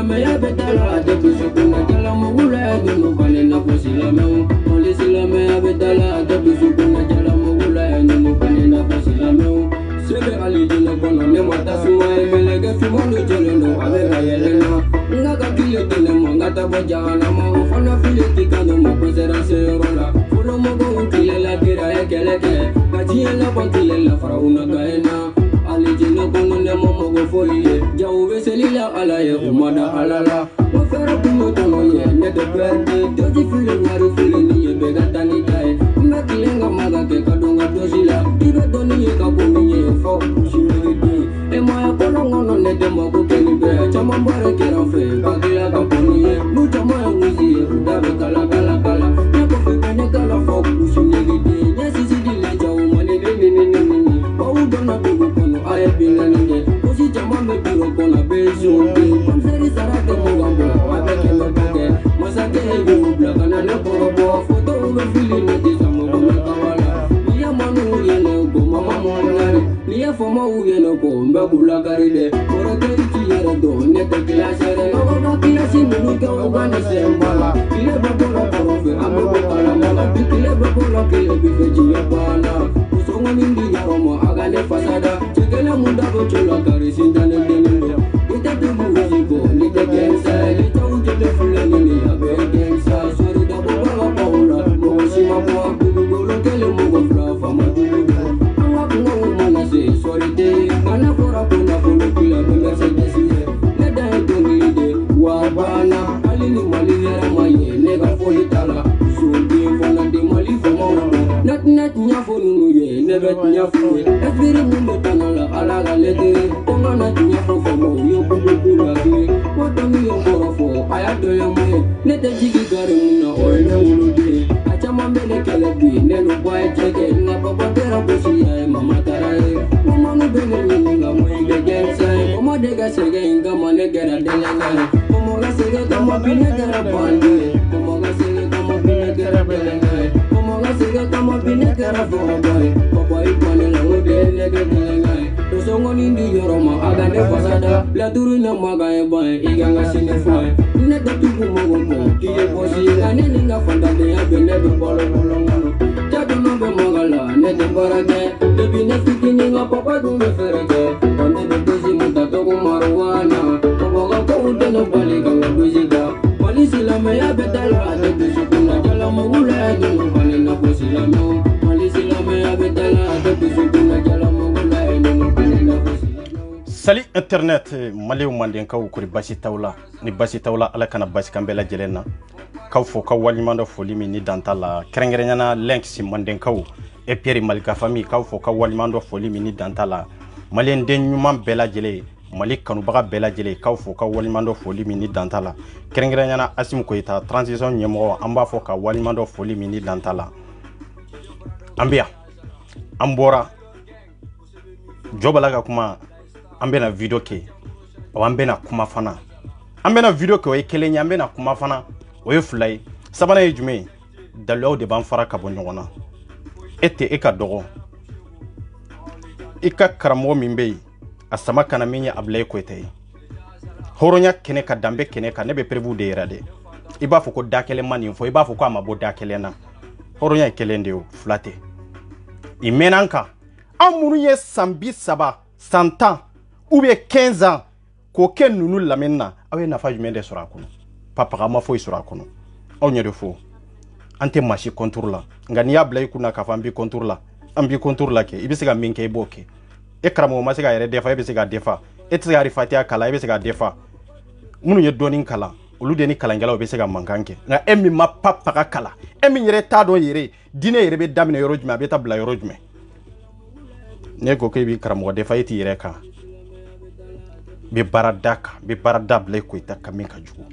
me ya betala de bisu kuna jala mogula no bane na fosila me polisi la me ya betala de bisu kuna jala mogula no bane na fosila me sebe ali jina kono ne mata suwa melege fimondo jelo no avera yelena ngaga kile tele mangata bojana ma fona file tikano mo posera serola fulo mogo kile la kira ekeleke gajiye la pantile la farauna gaena ali jina kono ne mogo folie jawu veselila ala ye umada alala mo fera kumo tono ye ne de perde doji file ngari file ni ye begata ni dai mekilenga maga ke kadonga dosila ibe doni ye kaboni ye fo shimiri e moya kono ngono ne de mogo keni be chama mbare kira fe bagila kaboni ye mucha moya nguzi ye udabe kala kala kala ne ko fe kene kala fo shimiri ne sisi dile jawu mani ni o udona tugu kono aye bingani ne kosi chama me biro kono bezo komseri sarate mogambo abeke me bage masake yu blakana ne korobo foto ube fili ne disamo gome kawala niya manu yene go mama monari niya foma uyene go mbegula garide korete ichi yere do ne te kilasere nogoga kilasi minuke ugane sembala kile bebola korofe amebo kala mala kile bebola kile bifeji yabana usongo nindi yaromo agane fasada chekele munda bochola kari sintane deninde ite tubu uzigo nite gensa ite ujele fulani ni abe gensa sori da boba paula mogoshima kwa kubugolo kele mogo flafa madugu anga kunga umana se sori te mana fora kuna fulu kila be mercedes ye neda etongide wabana alini mali yera maye nega foli tala sodi fona de mali foma nat nyafo nunu ye nebet nyafo ye esbiri mumbo tanala alaga lete konga nat nyafo fomo yo kubukura ke watami yo korofo ayado ya moye nete jigi gare muna oine uludi achama mbele kelebi nenu kwa echeke nga papatera boshi ya mama taraye mama nubele nga moige gensa mama dega sege inga manegera delengare mama ga sege kama binegera pande mama ga sege kama binegera delengare mama ga sege kama binegera boy papa ipane la ngode nege delengare tosongo nindi yoroma agane fasada la duru na maga e boy iganga sinefo ne da tugu mogo kiye boshi ane ninga fanda de ya bene be bolo bolo ngano jado no be mogala ne de barage de bine fikini nga papa du me ferege onde de dozi muta togo marwana togo ko unde no bali ga doziga polisi la me ya betala de bisu kuna jala mogula no bali na bosi la no polisi la me ya betala de bisu kuna jala mogula no bali na bosi. Salut internet maliw manden kaw kuri basi tawla ni basi tawla ala kana basi kambela jelena kaw fo kaw walimando foli mi ni dantala krengrenya link si manden kaw e pieri malika fami kaw fo kaw walimando foli mi ni dantala malien den nyuma bela jele malik kanu baga bela jele kaw fo kaw walimando foli mi ni dantala krengrenya asim koita transition nyemo amba fo kaw walimando foli mi ni dantala ambia ambora jobalaga kuma ambena video ke o ambena kuma fana ambena video ke o ekelenya ambena kuma fana o yefulai sabana ejume dalo de ban fara kabo nyona ete eka dogo ika karamo mimbe asama kana minya ablay ko ete horonya kene ka dambe kene ka nebe prevu de irade iba foko dakele mani fo iba foko amabo dakele na horonya ekelende o flate imenanka amuru ye sambi saba santa ou bien 15 ans ko ken nunu lamena awe na fa jumende sura kono papa ma fo sura kono aw nyede fo ante machi contour la ngani ya blay kuna ka fambi contour la ambi contour la ke ibisiga minke boke e kramo ma siga yere defa ibisiga defa etiga rifatia kala ibisiga defa munu ye donin kala olu de ni kala ngala ibisiga manganke nga emi ma papa ka kala emi yere ta do yere dine yere be damine yoro juma be ta bla yoro juma ne ko ke bi kramo defa yiti yere ka be baradaka be barada blay ko ita kaminka jugo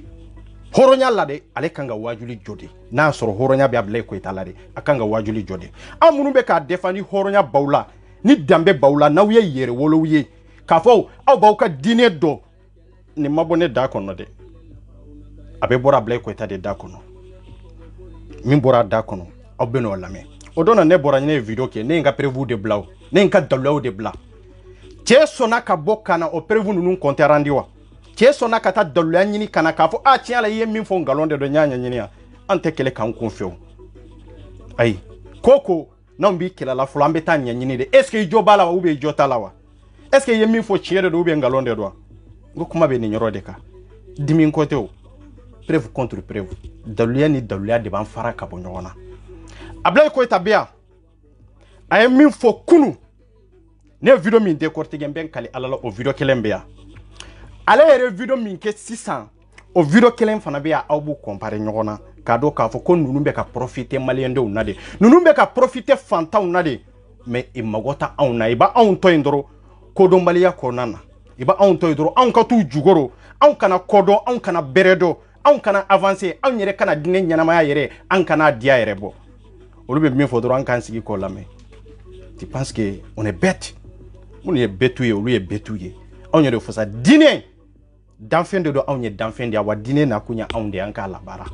horonya lade ale kanga wajuli jode na soro horonya be blay ko ita lade akanga wajuli jode amunu be ka defani horonya baula ni dambe baula na wiye yere wolo wiye kafo aw bawka dine do ni mabone da kono de abe bora blay ko ita de da kono min bora da kono aw beno lame odona ne bora ne video ke ne nga prevu de blaw ne nga dalaw de bla che sona ka bokana o prevu nunu konte randiwa cɛ sɔnna ka taa daluya ɲini kana k'a fɔ a tiɲɛ la i ye min fɔ ngalon de don ɲ'a ɲɛɲini yan an tɛ kɛlɛ k'an kun fewu ayi ko n'anw b'i kɛlɛ la fɔlɔ an bɛ taa ɲɛɲini de est ce que i jo b'a la wa ou bien i jo t'a la wa est ce que i ye min fɔ tiɲɛ de don ou bien ngalon de don wa n ko kuma bɛ nin yɔrɔ de kan dimi ko tɛ o preuve contre preuve daluya ni daluya de b'an fara ka bɔ ɲɔgɔn na Ablaye Koyita bɛ yan a ye min fɔ kunu ne ye video min décortiquer n bɛ n kali ala la o video kelen bɛ yan ale yɛrɛ video min kɛ sisan o video kelen fana bɛ yan aw b'u comparer ɲɔgɔn na k'a dɔn k'a fɔ ko ninnu bɛ ka profiter maliyɛndenw na de ninnu bɛ ka profiter fantanw na de mais i mago tɛ anw na i b'a anw tɔ yen dɔrɔn kodɔnbaliya kɔnɔna na i b'a anw tɔ yen dɔrɔn anw ka t'u jukɔrɔ anw kana kodɔn anw kana bɛrɛ dɔn anw kana avancer anw yɛrɛ kana diinɛ ɲɛnamaya yɛrɛ an kana diya yɛrɛ bɔ olu bɛ min fɔ dɔrɔn an k'an sigi k'o lamɛn tu penses que on est bête minnu ye bêtu ye olu ye bêtu ye anw yɛrɛ fɔ sa diinɛ danfɛn de don anw ye danfɛn de ye wa diinɛ nakun ye anw de ye an k'a labaara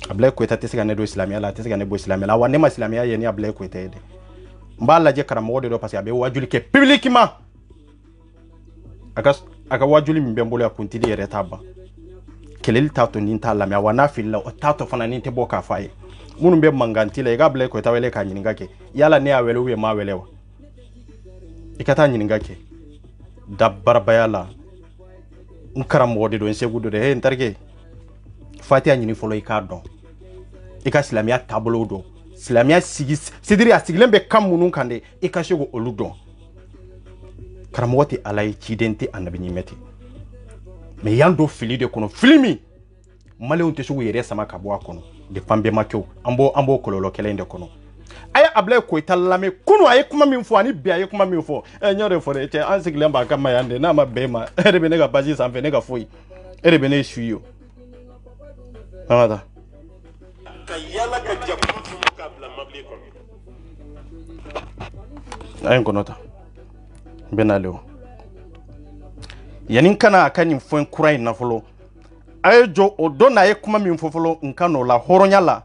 Ablaye Koyita tɛ se ka ne don silamɛya la a tɛ se ka ne bɔ silamɛya la wa ne ma silamɛya ye ni Ablaye Koyita ye dɛ n b'a lajɛ karamɔgɔ de don parce que a bɛ wajuli kɛ publiquement a ka wajuli min bɛ n bolo a kuntigi yɛrɛ t'a ban kɛlɛli t'a to ni t'a lamɛn wa n'a filila o t'a to fana ni tɛ bɔ k'a fɔ a ye minnu bɛ manganti la i ka Ablaye Koyita wele k'a ɲininka kɛ yala ne y'a wele ou bien m'a wele wa i ka taa ɲininka kɛ da barabaya la n karamɔgɔ de don n segu do de n terikɛ fatiha ɲini fɔlɔ i k'a dɔn i ka silamɛya taabolo dɔn silamɛya sigi sidiri a sigilen bɛ kan minnu kan de i ka se k'olu dɔn karamɔgɔ tɛ ala ye ciden tɛ annabi ɲimɛ tɛ mais yan don fili de kɔnɔ fili min maliyɛnw tɛ se k'u yɛrɛ sama ka bɔ a kɔnɔ depuis bɛnbakɛw an b'o kɔlɔlɔ kɛlɛ in de kɔnɔ a ye Ablaye Koyita lamɛn kunu a ye kuma min fɔ ani bi a ye kuma min fɔ n y'o de fɔ dɛ cɛ an sigilen b'a kama yan de n'a ma bɛn ma e de bɛ ne ka basi sanfɛ ne ka foyi e de bɛ ne suit o an ka taa ka yala ka jakulu tunu k'a bila mabili kɔnɔ a ye n kɔnɔ ta n bɛ n'ale o yanni kana a ka nin fɛn kura in na fɔlɔ a ye jɔ o don n'a ye kuma min fɔ fɔlɔ n ka n'o la hɔrɔnya la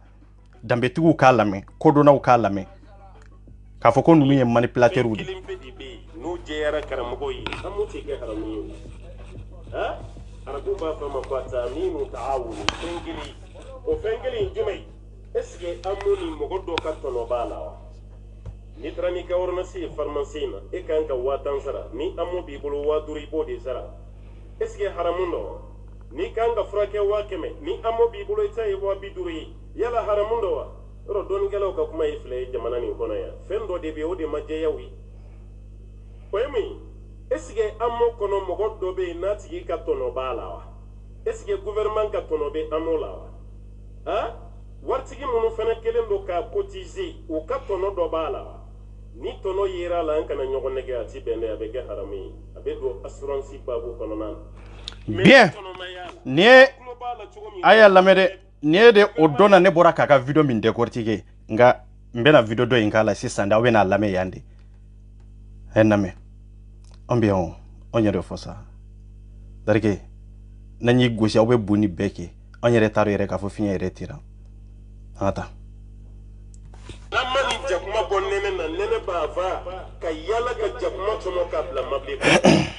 danbetigiw k'a lamɛn kodɔnnaw k'a lamɛn k'a fɔ ko ninnu ye manipulateurs de n'u jɛyara karamɔgɔ ye an m'o tɛ kɛ haramu ye ha arabu b'a fɔ a ma ko ataaminu taawunu fɛn kelen o fɛn kelen ye jumɛn ye est ce que an m'o ni mɔgɔ dɔ ka tɔnɔ b'a la wa n'i taara n'i ka ordonnance ye pharmacie in na e kan ka 5000 sara ni an m'o b'i bolo 5000 i b'o de sara est ce que haramu don n'i kan ka furakɛ 100 ni an m'o b'i bolo i ta ye 250 ye yala haramu don wa yɔrɔ dɔnnikɛlaw ka kuma ye fila ye jamana nin kɔnɔ yan fɛn dɔ de bɛ o de ma jɛyaw ye o ye mun ye est ce que an m'o kɔnɔ mɔgɔ dɔ bɛ yen n'a tigi ka tɔnɔ b'a la wa est ce que gouvernement ka tɔnɔ bɛ an m'o la wa han waritigi minnu fana kelen don ka cotiser u ka tɔnɔ dɔ b'a la wa ni tɔnɔ yera la an kana ɲɔgɔn nɛgɛ a ti bɛn dɛ a bɛ kɛ haramu ye a bɛ don assurance babu kɔnɔna na bien ni ye a y'a lamɛn dɛ ni ye de o don na ne bɔra k'a ka video min décortiquer nka n bɛna video dɔ in k'a la sisan de aw bɛna a lamɛn yan de a ye n lamɛn an bɛ yan o anw yɛrɛ fɔ sa darike n'an y'i gosi aw bɛ bonni bɛɛ kɛ an yɛrɛ t'a dɔn yɛrɛ k'a fɔ fiɲɛ yɛrɛ tira an ka taa n'an ma nin jakuma bɔ nɛnɛ na nɛnɛ b'a fa ka yala ka jakuma tɔmɔ k'a bila mabili kɔnɔ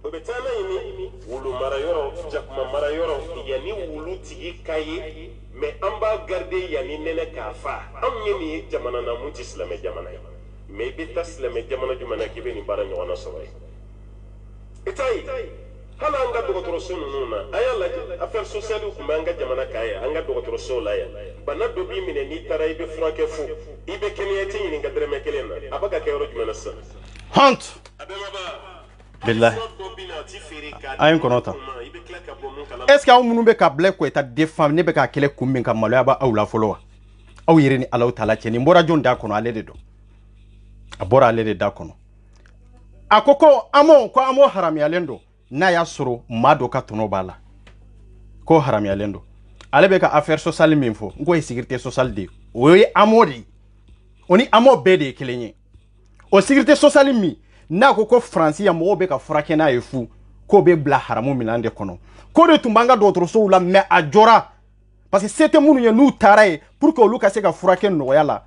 o bɛ taa n'a ye ni wulu mara yɔrɔ jakuma mara yɔrɔ yanni wulu tigi ka ye mais an b'a garder yanni nɛnɛ k'a fa anw ye nin ye jamana na mun tɛ silamɛ jamana ye mais i bɛ taa silamɛ jamana jumɛn na k'i bɛ nin baara ɲɔgɔnna sɔrɔ yen i t'a ye hali an ka dɔgɔtɔrɔso ninnu na a y'a lajɛ affaire sociale tun bɛ an ka jamana kan yan an ka dɔgɔtɔrɔsow la yan bana dɔ b'i minɛ n'i taara i bɛ furakɛ fu i bɛ kɛnɛya i tɛ ɲininka dɔrɔmɛ kelen na a bɛ ka kɛ yɔrɔ jumɛn na sisan honte billahi a ye n kɔnɔ ta est ce que aw minnu bɛ ka Ablaye Koyita défend ne bɛ k'a kɛlɛ kun min ka maloya b'a aw la fɔlɔ wa aw yɛrɛ ni Alahu Taala cɛ nin bɔra jɔn da kɔnɔ ale de don a bɔra ale de da kɔnɔ a ko ko amo haramuyalen don n'a y'a sɔrɔ maa dɔ ka tɔnɔ b'a la ko haramuyalen don ale bɛ ka affaire sociale min fɔ n ko ye sécurité sociale de ye o ye amo de ye o ni amo bɛɛ de ye kelen ye o sécurité sociale min n'a ko faransi ya mɔgɔw bɛ ka furakɛ n'a ye fu k'o bɛ bila haramu minɛn de kɔnɔ ko de tun b'an ka dɔgɔtɔrɔsow la mais a jɔra parce que se tɛ minnu ye n'u taara ye pour que olu ka se ka furakɛ nɔgɔya la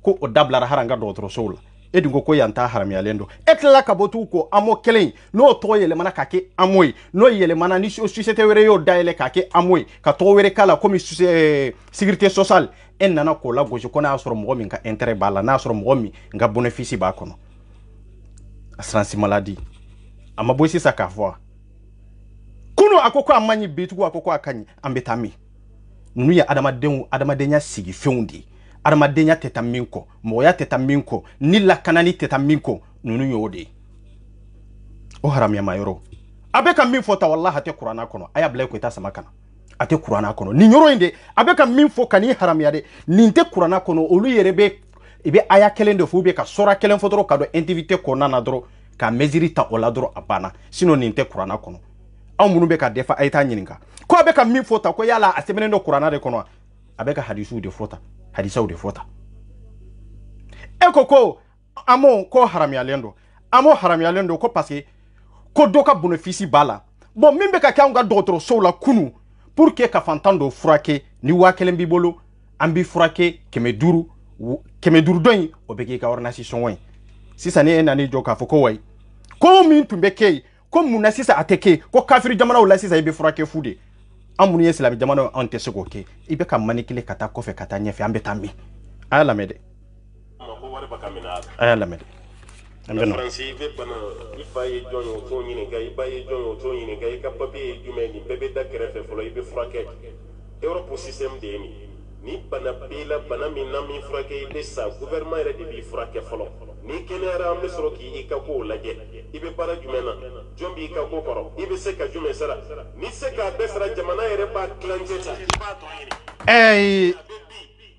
ko o dabilara hali an ka dɔgɔtɔrɔsow la e dungo ko yanta haramiyalen do e tla ka botu ko amo kelen no to yele mana ka ke amoy no yele mana ni société wéré yo daile ka ke amoy ka to wéré kala comme sécurité sociale en nana ko la gojo ko na soro mo min ka intérêt bala na soro mo mi nga bénéfice ba kono assurance maladie ama boisi saka fois kuno akoko amanyi bitu akoko akanyi ambetami nunu ya adamadenya sigi feundi adamadenya teta minko moya teta minko ni la kanani teta minko nunu yode o haram ya mayoro abeka min fota wallahi te qur'ana kono aya blay ko ta samakana ate qur'ana kono ni nyoro inde abeka min fo kani haram ya de ni te qur'ana kono olu yerebe ibe aya kelen de fu be ka sora kelen fotoro ka do intivité ko nana dro ka mesiri ta ola dro abana sino ni te qur'ana kono aw munu be ka defa ayta nyininka ko abeka min fota ko yala asemene do qur'ana de kono abeka hadisu de fota hadisa de fota ekoko amo ko haram ya lendo amo haram ya lendo ko parce ko doka bénéfice bala bon mimbe ka kanga docteur so la kunu pour que ka fantando frake ni wa kelen bi bolo ambi frake keme duru doy obeki ka ordonnance sonway sisa ne enani joka foko way ko min tumbe kay ko munna sisa ateke ko kafiri jamana wala sisa ibe frake fude amunu yeslami jamana ante sego ke ibe ka manikile kata kofe kata nyefe ambe tambi ala mede ala mede ambe no franci be bana ifaye jonyo to nyine ga ibaye jonyo to nyine ga ka papier jumeni bebe da krefe folo ibe frake Europe système de ni bana bila bana minna mi frake ibe sa gouvernement re de bi frake folo ni kenera ambe soro ki ikako laje ibe para jumena jombi ikako koro ibe seka jume sara ni seka besra jamana ere ba klanjeta ba to yini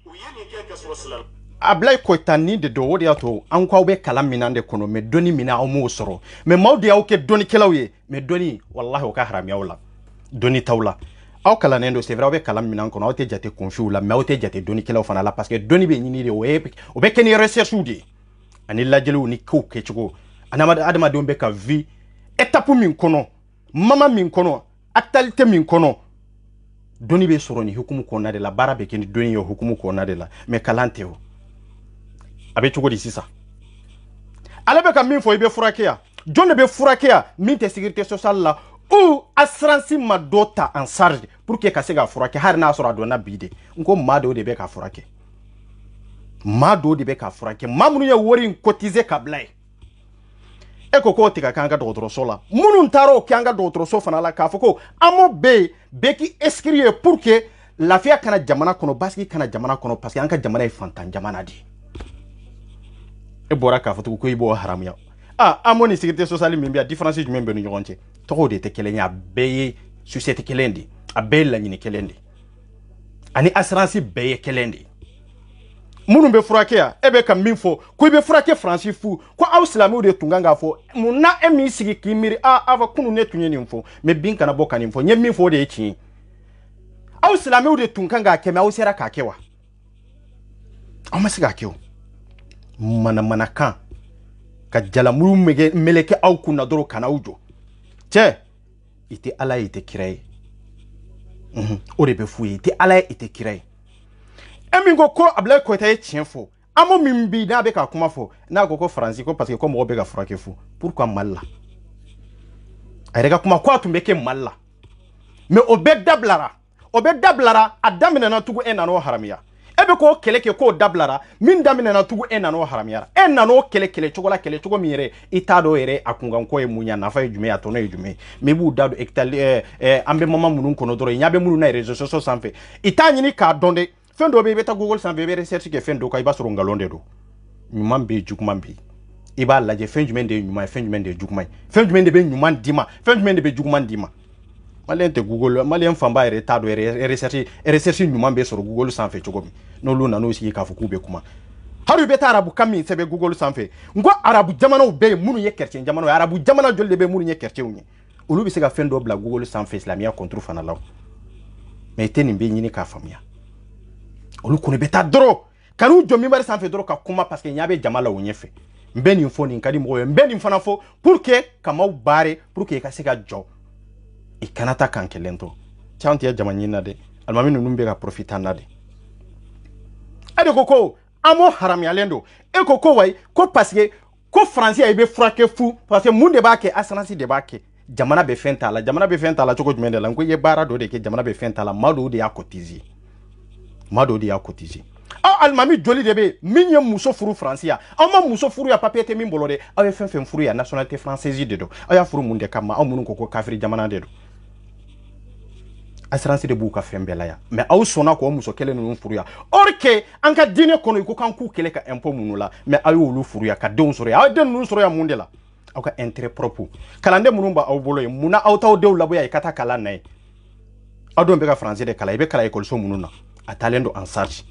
uyeni ke ka soro ablay ko tani de do wodi ato an kwa be kala minande kono me doni mina o mo soro me mawdi aw ke doni kelawye me doni wallahi o ka haram yawla doni tawla aw kala nendo c'est vrai o be kala minan kono o te jate confiu la me o te jate doni kelaw fana la parce que doni be nyini de o be keni recherche udi ani lajelu ni ko ke chugo anama adama de be ka vie étape min kono mama min kono actualité min kono doni be soro ni hukumu kona de la bara be keni doni yo hukumu kona de la me kalanteo abe chugo di sisa alebe ka min fo ibe furakia jonne be furakia min te sécurité sociale la ou assurance ma dota en charge pour que ka se ga furake har na sora do na bide nko mado de be ka furake mamunu ya wori cotiser ka blay e ko tika kanga do so la munu ntaro kanga do so fana la ka foko amo be ki escrire pour que la fia kana jamana kono baski kana jamana kono parce que anka jamana e fantan jamana di e bora ka foto ko ibo haram ya amoni sécurité sociale mi bia différence du membe ñu ronté to de te kelenya beye société kelendi a bella ñini kelendi ani assurance beye kelendi munu be furakia ebe kam minfo ko be furake franci fu ko awslami de tunganga fo munna emi sigi kimiri ava kunu ne tunye nimfo me bin kana boka nimfo nye minfo de echi awslami de tunganga keme awsera kakewa amasiga kewo mana kan ka jalamuru meleke aw kunna doro kana ujo che ite ala ite kirai ore be fuye ite ala ite kirai emingo ko abla ko ite chienfo amo mimbi na be ka kuma fo na ko franci ko parce que ko mo be ka frake fu pourquoi malla ayrega kuma ko atumbeke malla mais obe dablara adamina na tugu enano haramia ebe ko keleke ko dablara min damina na tugu enano haramia enano kele chogo mire itado ere akunga ko e munya na fa ejume atono ejume mebu dado ektali ambe mama munun kono doro nyabe munu na réseaux sociaux sanfe itanyini ka donde fendo be beta google sanfe be research ke fendo ka iba soro ngalonde do nyumambe jukmambe iba laje fenjumende nyuma fenjumende jukmai fenjumende be nyuma dima fenjumende be jukman dima malente google malien famba ere tado ere research nyumambe soro google sanfe chogomi no luna no siki ka fuku be kuma haru be ta arabu kami sebe google sanfe ngo arabu jamana be munu ye kertien jamana arabu jamana jolle be munu ye kertien unye olu bi se ga fendo bla google sanfe islamia contre fana law mais teni be nyini ka famia olu kone beta doro kanu jomi mari sanfe doro ka kuma parce que nyabe jamala wonyefe mbeni info ni nkadi mo mbeni mfana fo pour que kama bare pour que ka se ga jo ikanata kankelento chanti ya jamanyina de almaminu numbe ka profita nade ade koko amo haramiyalen do e ko way ko parce que ko français ay be frake fu parce que mun de ba ke assurance de ba ke jamana be fenta la cogo jumɛn de la ko ye baara do de ke jamana be fenta la mado de ya cotiser almami joli de be min ye muso furu français ya ma muso furu ya papier te min bolo de aw ye fɛn furu ya nationalité française de do aw ya furu mun de kama aw munun ko kafiri jamana de do assurance de b'u ka fɛn bɛɛ la ya mais aw sɔnna ko muso kelen ninnu furu ya or que an ka diinɛ kɔnɔ ko kan k'u kɛlɛ ka impôt minnu la mais aw y'olu furu ya ka denw sɔrɔ ya aw den ninnu sɔrɔ ya mun de la aw ka intérêt propre kalanden minnu b'aw bolo ye munna aw t'aw denw labɔ ya i ka taa kalan na ye aw denw bɛ ka français de kalan i bɛ kalan école minnu na a taalen don en charge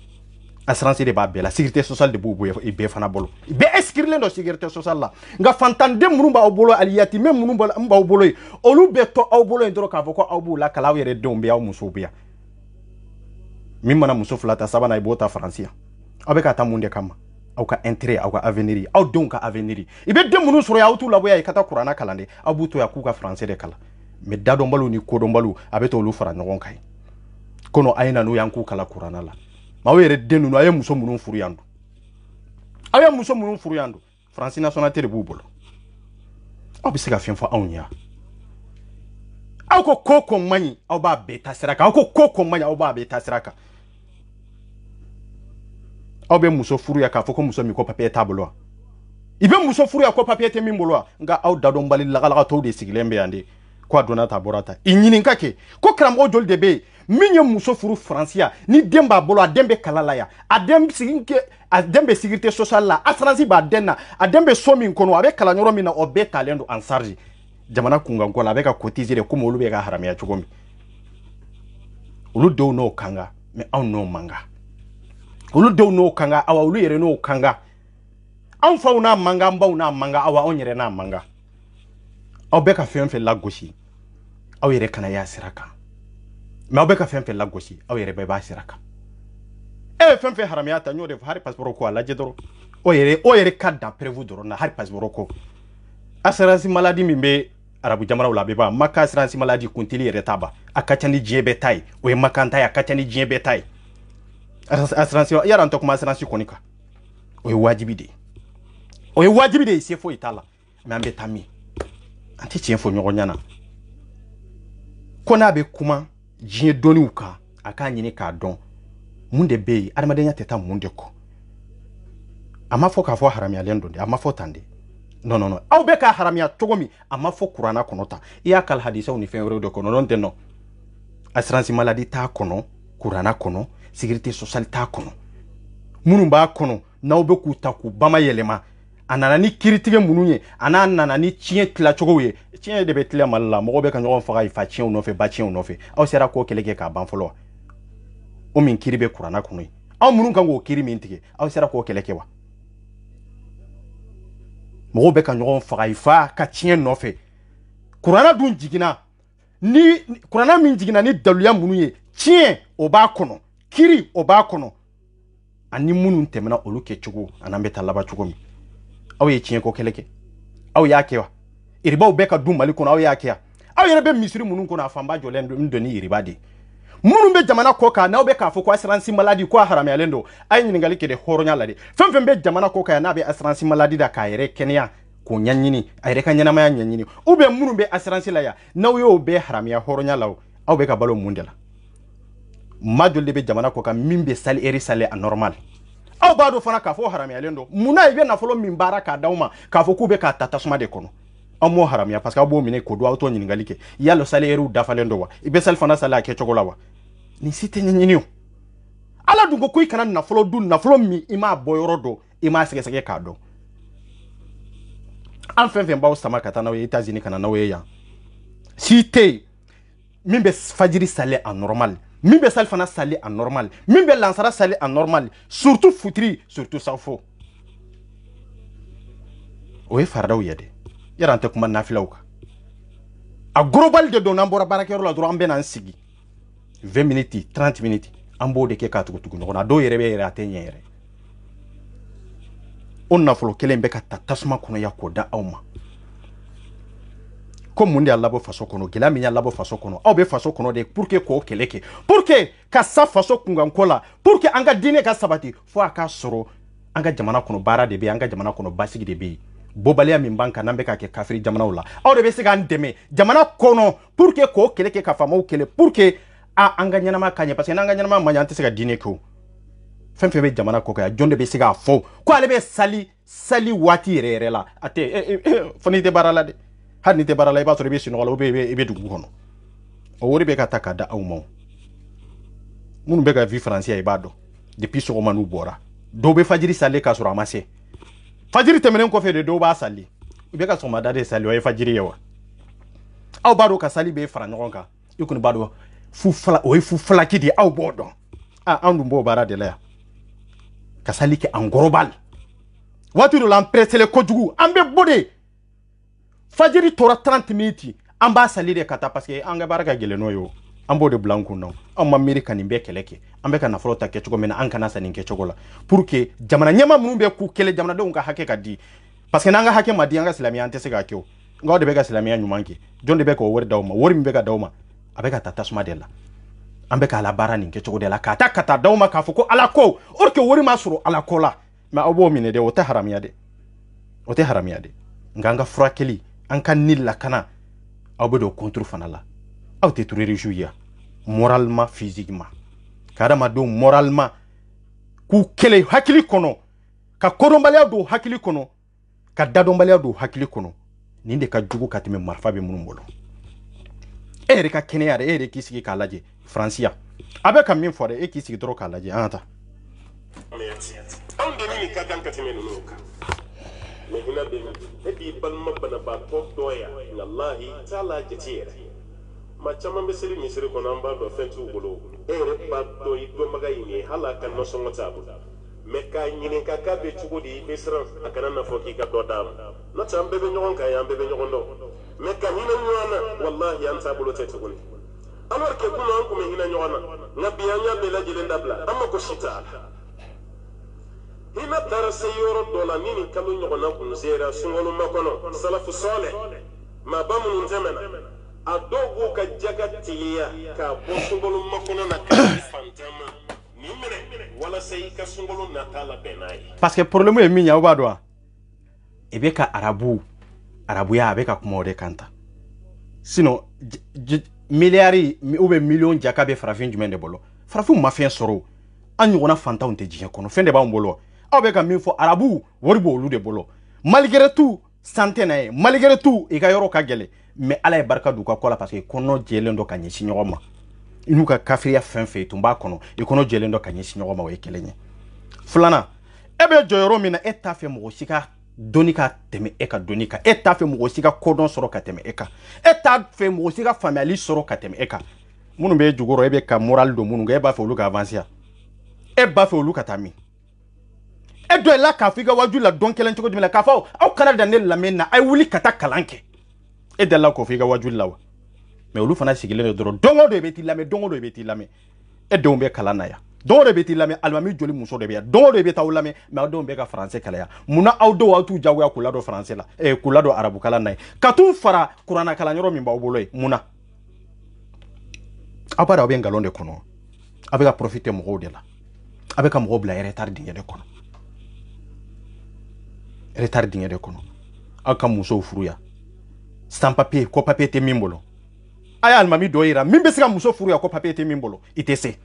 assurance de b'a bɛɛ la sécurité sociale de b'u i bɛɛ fana bolo i bɛɛ inscrilen don sécurité sociale la nka fantanden minnu b'aw bolo ali yatimɛ minnu b'aw bolo ye olu bɛ to aw bolo yen dɔrɔn k'a fɔ ko aw b'u la kalan aw yɛrɛ denw bɛ aw musow bɛ yan min mana muso fila ta sabanan i b'o ta faransi yan aw bɛ ka taa mun de kama aw ka intérêt aw ka avenir aw denw ka avenir i bɛ den minnu sɔrɔ yan aw t'u labɔ yan i ka taa kuranna kalan de aw b'u to yan k'u ka français de kalan mais dadɔnbaliw ni kodɔnbaliw a bɛ t'olu fara ɲɔgɔn kan ye kono a ye na n'u y'an k'u kalan kuranna la aw yɛrɛ den ninnu a ye muso minnu furu yan do France nationalité de b'u bolo aw bɛ se ka fɛn fɔ anw ye aw ko ko man ɲi aw b'a bɛɛ ta sira kan aw ko ko man ɲi aw b'a bɛɛ ta sira kan aw bɛ muso furu ya k'a fɔ ko muso min ko papier t'a bolo wa i bɛ muso furu ya ko papier tɛ min bolo wa nka aw dadɔnbali lagalagatɔw de sigilen bɛ yan de ko a donna ta bɔra ta i ɲininka kɛ ko karamɔgɔ joli de bɛ yen min ye muso furu France ya ni den b'a bolo a den bɛ kala la ya a den bɛ sécurité sociale la assurance b'a den na a den bɛ so min kɔnɔ a bɛ kalan yɔrɔ min na o bɛɛ talen don en charge jamana kunkanko la a bɛ ka cotiser de komi olu bɛ ka haramiya cogo min olu denw n'o kanga mais anw n'o manga olu denw n'o kanga awa olu yɛrɛ n'o kanga anw faw n'a manga an baw n'a manga awa anw yɛrɛ n'a manga aw bɛ ka fɛn fɛn lagosi aw yɛrɛ kana y'a sira kan mais aw bɛ ka fɛn fɛn lagosi aw yɛrɛ bɛɛ b'a sira kan fɛn fɛn haramiya ta n y'o de fɔ hali passeport ko a lajɛ dɔrɔn o yɛrɛ ka dan prévu dɔrɔn na hali passeport ko assurance maladie min bɛ arabu jamanaw la a bɛ ban maka assurance maladie kuntili yɛrɛ t'a ban a ka ca ni diɲɛ bɛɛ ta ye o ye makan ta ye a ka ca ni diɲɛ bɛɛ ta ye assurance yala an tɛ kuma assurance kɔni kan o ye wajibi de ye se foyi t'a la mais an bɛ taa min an tɛ tiɲɛ fɔ ɲɔgɔn ɲɛna ko n'a bɛ kuma diɲɛ dɔnniw kan a k'a ɲini k'a dɔn mun de bɛ yen adamadenya tɛ taa mun de kɔ a ma fɔ k'a fɔ haramiyalen don de a ma fɔ tan de non aw bɛ ka haramiya cogo min a ma fɔ kuranna kɔnɔ tan i y'a kala hadisaw ni fɛn wɛrɛw de kɔnɔ n'o tɛ nɔ assurance maladie t'a kɔnɔ kuranna kɔnɔ sécurité sociale t'a kɔnɔ minnu b'a kɔnɔ n'aw bɛ k'u ta k'u bamayɛlɛma a nana ni kiritigɛ minnu ye a n'a nana ni tiɲɛ tilacogow ye tiɲɛ de bɛ tila mali la mɔgɔw bɛ ka ɲɔgɔn faga i fa tiɲɛw nɔfɛ ba tiɲɛw nɔfɛ aw sera k'o kɛlɛ kɛ k'a ban fɔlɔ wa o min kiri bɛ kuranna kɔnɔ ye aw minnu kan k'o kiri min tigɛ aw sera k'o kɛlɛ kɛ wa mɔgɔw bɛ ka ɲɔgɔn faga i fa ka tiɲɛ nɔfɛ kuranna dun jiginna ni kuranna min jiginna ni daluya minnu ye tiɲɛ o b'a kɔnɔ kiri o b'a kɔnɔ ani minnu tɛmɛna olu kɛcogo an'an bɛ taa laban cogo min aw ye tiɲɛ ko kɛlɛ kɛ aw y'a kɛ wa iribaw bɛɛ ka dun mali kɔnɔ aw y'a kɛ wa aw yɛrɛ bɛ misiri minnu kɔnɔ a fanba jɔlen don ni iriba de minnu bɛ jamana kɔ kan n'aw bɛ k'a fɔ ko assurance maladie ko a haramuyalen don a ye ɲininkali kɛ de hɔrɔnya la de fɛn fɛn bɛ jamana kɔ kan n'a bɛ assurance maladie da k'a yɛrɛ kɛnɛya k'o ɲɛɲini a yɛrɛ ka ɲɛnamaya ɲɛɲini ou bien minnu bɛ assurance la yan n'aw y'o bɛɛ haramuya hɔrɔnya la aw bɛ ka balo mun de la maa joli de bɛ jamana kɔ kan min bɛ sali a normal aw b'a dɔn fana k'a fɔ haramuyalen don munna i bɛ nafolo min baara k'a d'aw ma k'a fɔ k'u bɛ k'a ta tasuma de kɔnɔ aw m'o haramuya parce que aw b'o minɛ k'o don aw t'o ɲininkali kɛ yala salaire dafalen don wa i bɛ sali fana sali a kɛcogo la wa nin si tɛ ɲɛɲini o ala dun ko i kana nafolo dun nafolo min i m'a bɔ yɔrɔ dɔn i m'a sɛgɛsɛgɛ k'a dɔn an fɛn fɛn b'aw sama ka taa n'aw ye États-Unis ka na n'aw ye yan si tɛ yen min bɛ fajiri sali a normal min bɛ sali fana sali a normal min bɛ lansara sali a normal surtout futiri surtout safo o ye faradaw ye de yɛrɛ an tɛ kuma nafilaw kan a global de don n'an bɔra baarakɛyɔrɔ la dɔrɔn an bɛ n'an sigi 20 minutes 30 minutes an b'o de kɛ k'a tugutugu ɲɔgɔn na dɔw yɛrɛ bɛ yɛrɛ a tɛ ɲɛ yɛrɛ o nafolo kelen bɛ ka ta tasuma kɔnɔ ya k'o da aw ma ko mun de y'a labɔ faso kɔnɔ gɛlɛya min y'a labɔ faso kɔnɔ aw bɛ faso kɔnɔ de pour que k'o kɛlɛ kɛ pour que ka sa faso kunkanko la pour que an ka diinɛ ka sabati fo a ka sɔrɔ anga jamana kono bara de be anga jamana kono basigi de be bobaliya min banka nambe ka ke kafiri jamana la aw de be se kan deme jamana kono pour que ko kele ke ka famo kele pour que anga nyanama kanye parce que anga nyanama ma nyante se ka dine ko fɛn fɛn bɛ jamana kɔ kan jɔn de bɛ se k'a fɔ ko ale bɛ sali waati yɛrɛ yɛrɛ la a tɛ fɔ n'i tɛ baara la dɛ hali n'i tɛ baara la i b'a sɔrɔ i bɛ sunɔgɔ la ou bien i bɛ dugu kɔnɔ o wari bɛ ka ta k'a da aw ma minnu bɛ ka vie faransiya i b'a dɔn depuis sɔgɔma n'u bɔra dɔw bɛ fajiri sali k'a sɔrɔ a ma se fajiri tɛmɛnen kɔfɛ de dɔw b'a sali i bɛ ka sɔgɔmada de sali o ye fajiri ye wa aw b'a dɔn ka sali bɛ fara ɲɔgɔn kan i kɔni b'a dɔn o ye fu falaki de ye aw b'o dɔn anw dun b'o baara de la yan ka sali kɛ an gorobal waati dɔ la an pressele kojugu an bɛ bɔ de fajiri tora 30 minutes an b'a sali de ka taa parce que an ka baara ka gɛlɛn n'o ye o an b'o de bila an kun na an ma miiri ka nin bɛɛ kɛlɛ kɛ an bɛ ka nafolo ta kɛ cogo min na an kana sa nin kɛ cogo la pour que jamana ɲɛma minnu bɛ k'u kɛlɛ jamanadenw ka hakɛ ka di parce que n'an ka hakɛ ma di an ka silamɛya an tɛ se k'a kɛ o nka aw de bɛ ka silamɛya ɲuman kɛ jɔn de bɛ k'o wari d'aw ma wari min bɛ ka d'aw ma a bɛ ka taa tasuma de la an bɛ k'ala baara nin kɛ cogo de la k'a ta ka taa d'aw ma k'a fɔ ko ala ko or que wari ma sɔrɔ ala ko la mais aw b'o minɛ dɛ o tɛ haramiya dɛ o tɛ haramiya dɛ nka an ka furakɛli an ka ni lakana aw bɛ don contre fana la aw tɛ terroriste ye moralement physiquement k'adamadenw moralement k'u kɛlɛ hakili kɔnɔ ka kodɔnbaliya don hakili kɔnɔ ka dadɔnbaliya don hakili kɔnɔ nin de ka jugu ka tɛmɛ marifa bɛ minnu bolo e yɛrɛ ka kɛnɛya e yɛrɛ k'i sigi k'a lajɛ faransiya a bɛ ka min fɔ dɛ e k'i sigi dɔrɔn k'a lajɛ an ka taa anw de ni ka kan ka tɛmɛ ninnu kan mais hinɛ bɛ min e b'i balima banabaatɔ dɔ yan walahi t'a la jate yɛrɛ maa caman bɛ seli misiri kɔnɔ an b'a dɔn fɛn t'u bolo e yɛrɛ b'a dɔn i dɔnbaga in ye hali a ka nasɔngɔ t'a bolo mais k'a ɲininka k'a bɛ cogo di i bɛ siran a kana na fɔ k'i ka dɔ d'a ma n'o tɛ an bɛɛ bɛ ɲɔgɔn kan yan an bɛɛ bɛ ɲɔgɔn dɔn mais ka hinɛ ɲɔgɔn na walahi an taabolo tɛ tuguni alors que kunun an tun bɛ hinɛ ɲɔgɔn na nka bi an y'a bɛɛ lajɛlen dabila an ma ko si t'a la hinɛ taara se yɔrɔ dɔ la ni nin kalo ɲɔgɔnna kun sera sunkaloma kɔnɔ salafu sɔɔlɛ maaba minnu tɛmɛna a dɔw b'u ka jaga tigiya k'a bɔ sunkaloma kɔnɔ na k'a di fantama nin minɛ walasa i ka sunkalo nata labɛn n'a ye parce que problème ye min ye aw b'a dɔn wa i bɛ ka arabuya a bɛ ka kuma o de kan tan sinon miliyari ou bien million jaka bɛ farafin jumɛn de bolo farafin ma fɛn sɔrɔ an ɲɔgɔnna fantanw tɛ diɲɛ kɔnɔ fɛn de b'an bolo aw bɛ ka min fɔ arabu wari b'olu de bolo malgré tout santé na ye malgré tout i ka yɔrɔ ka gɛlɛn mais ala ye barika d'u ka ko la parce que kɔnɔ jɛlen dɔ ka ɲɛsin ɲɔgɔn ma i n'u ka kafiriya fɛn fɛn tun b'a kɔnɔ i kɔnɔ jɛlen dɔ ka ɲɛsin ɲɔgɔn ma o ye kelen ye filanan e bɛ jɔyɔrɔ min na e t'a fɛ mɔgɔ si ka dɔnni ka tɛmɛ e ka dɔnni kan e t'a fɛ mɔgɔ si ka kodɔn sɔrɔ ka tɛmɛ e kan e t'a fɛ mɔgɔ si ka faamuyali sɔrɔ ka tɛmɛ e kan minnu bɛ jukɔrɔ e bɛ ka moral don minnu kan e b'a fɛ olu ka avancer e b'a fɛ olu ka taa min e dɔ la k'a fɔ i ka waju la dɔn kelen cogo jumɛn na k'a fɔ aw kana dan ne lamɛn na a ye wuli ka taa kalan kɛ e dala k'o fɔ i ka waju la wa mais olu fana sigilen don dɔrɔn don o don i bɛ t'i lamɛn don o don i bɛ t'i lamɛn e denw bɛ kalan na yan don o don i bɛ t'i lamɛn alimami joli muso de bɛ yan don o don i bɛ taa aw lamɛn mais aw denw bɛ ka faransɛ kalaya munna aw denw aw t'u jagoya k'u ladon faransɛ la k'u ladon arabu kalan na ye ka t'u fara kuranna kalanyɔrɔ min b'aw bolo ye munna aw b'a dɔn aw bɛ nkalon de kɔnɔ aw bɛ ka profiter mɔgɔw de la aw bɛ ka mɔgɔw bila retard dingɛ de kɔnɔ retard dingɛ de kɔnɔ aw ka musow furu yan sans papier ko papier tɛ min bolo a ye alimami dɔ yira min bɛ se ka muso furu yan ko papier tɛ min bolo i tɛ se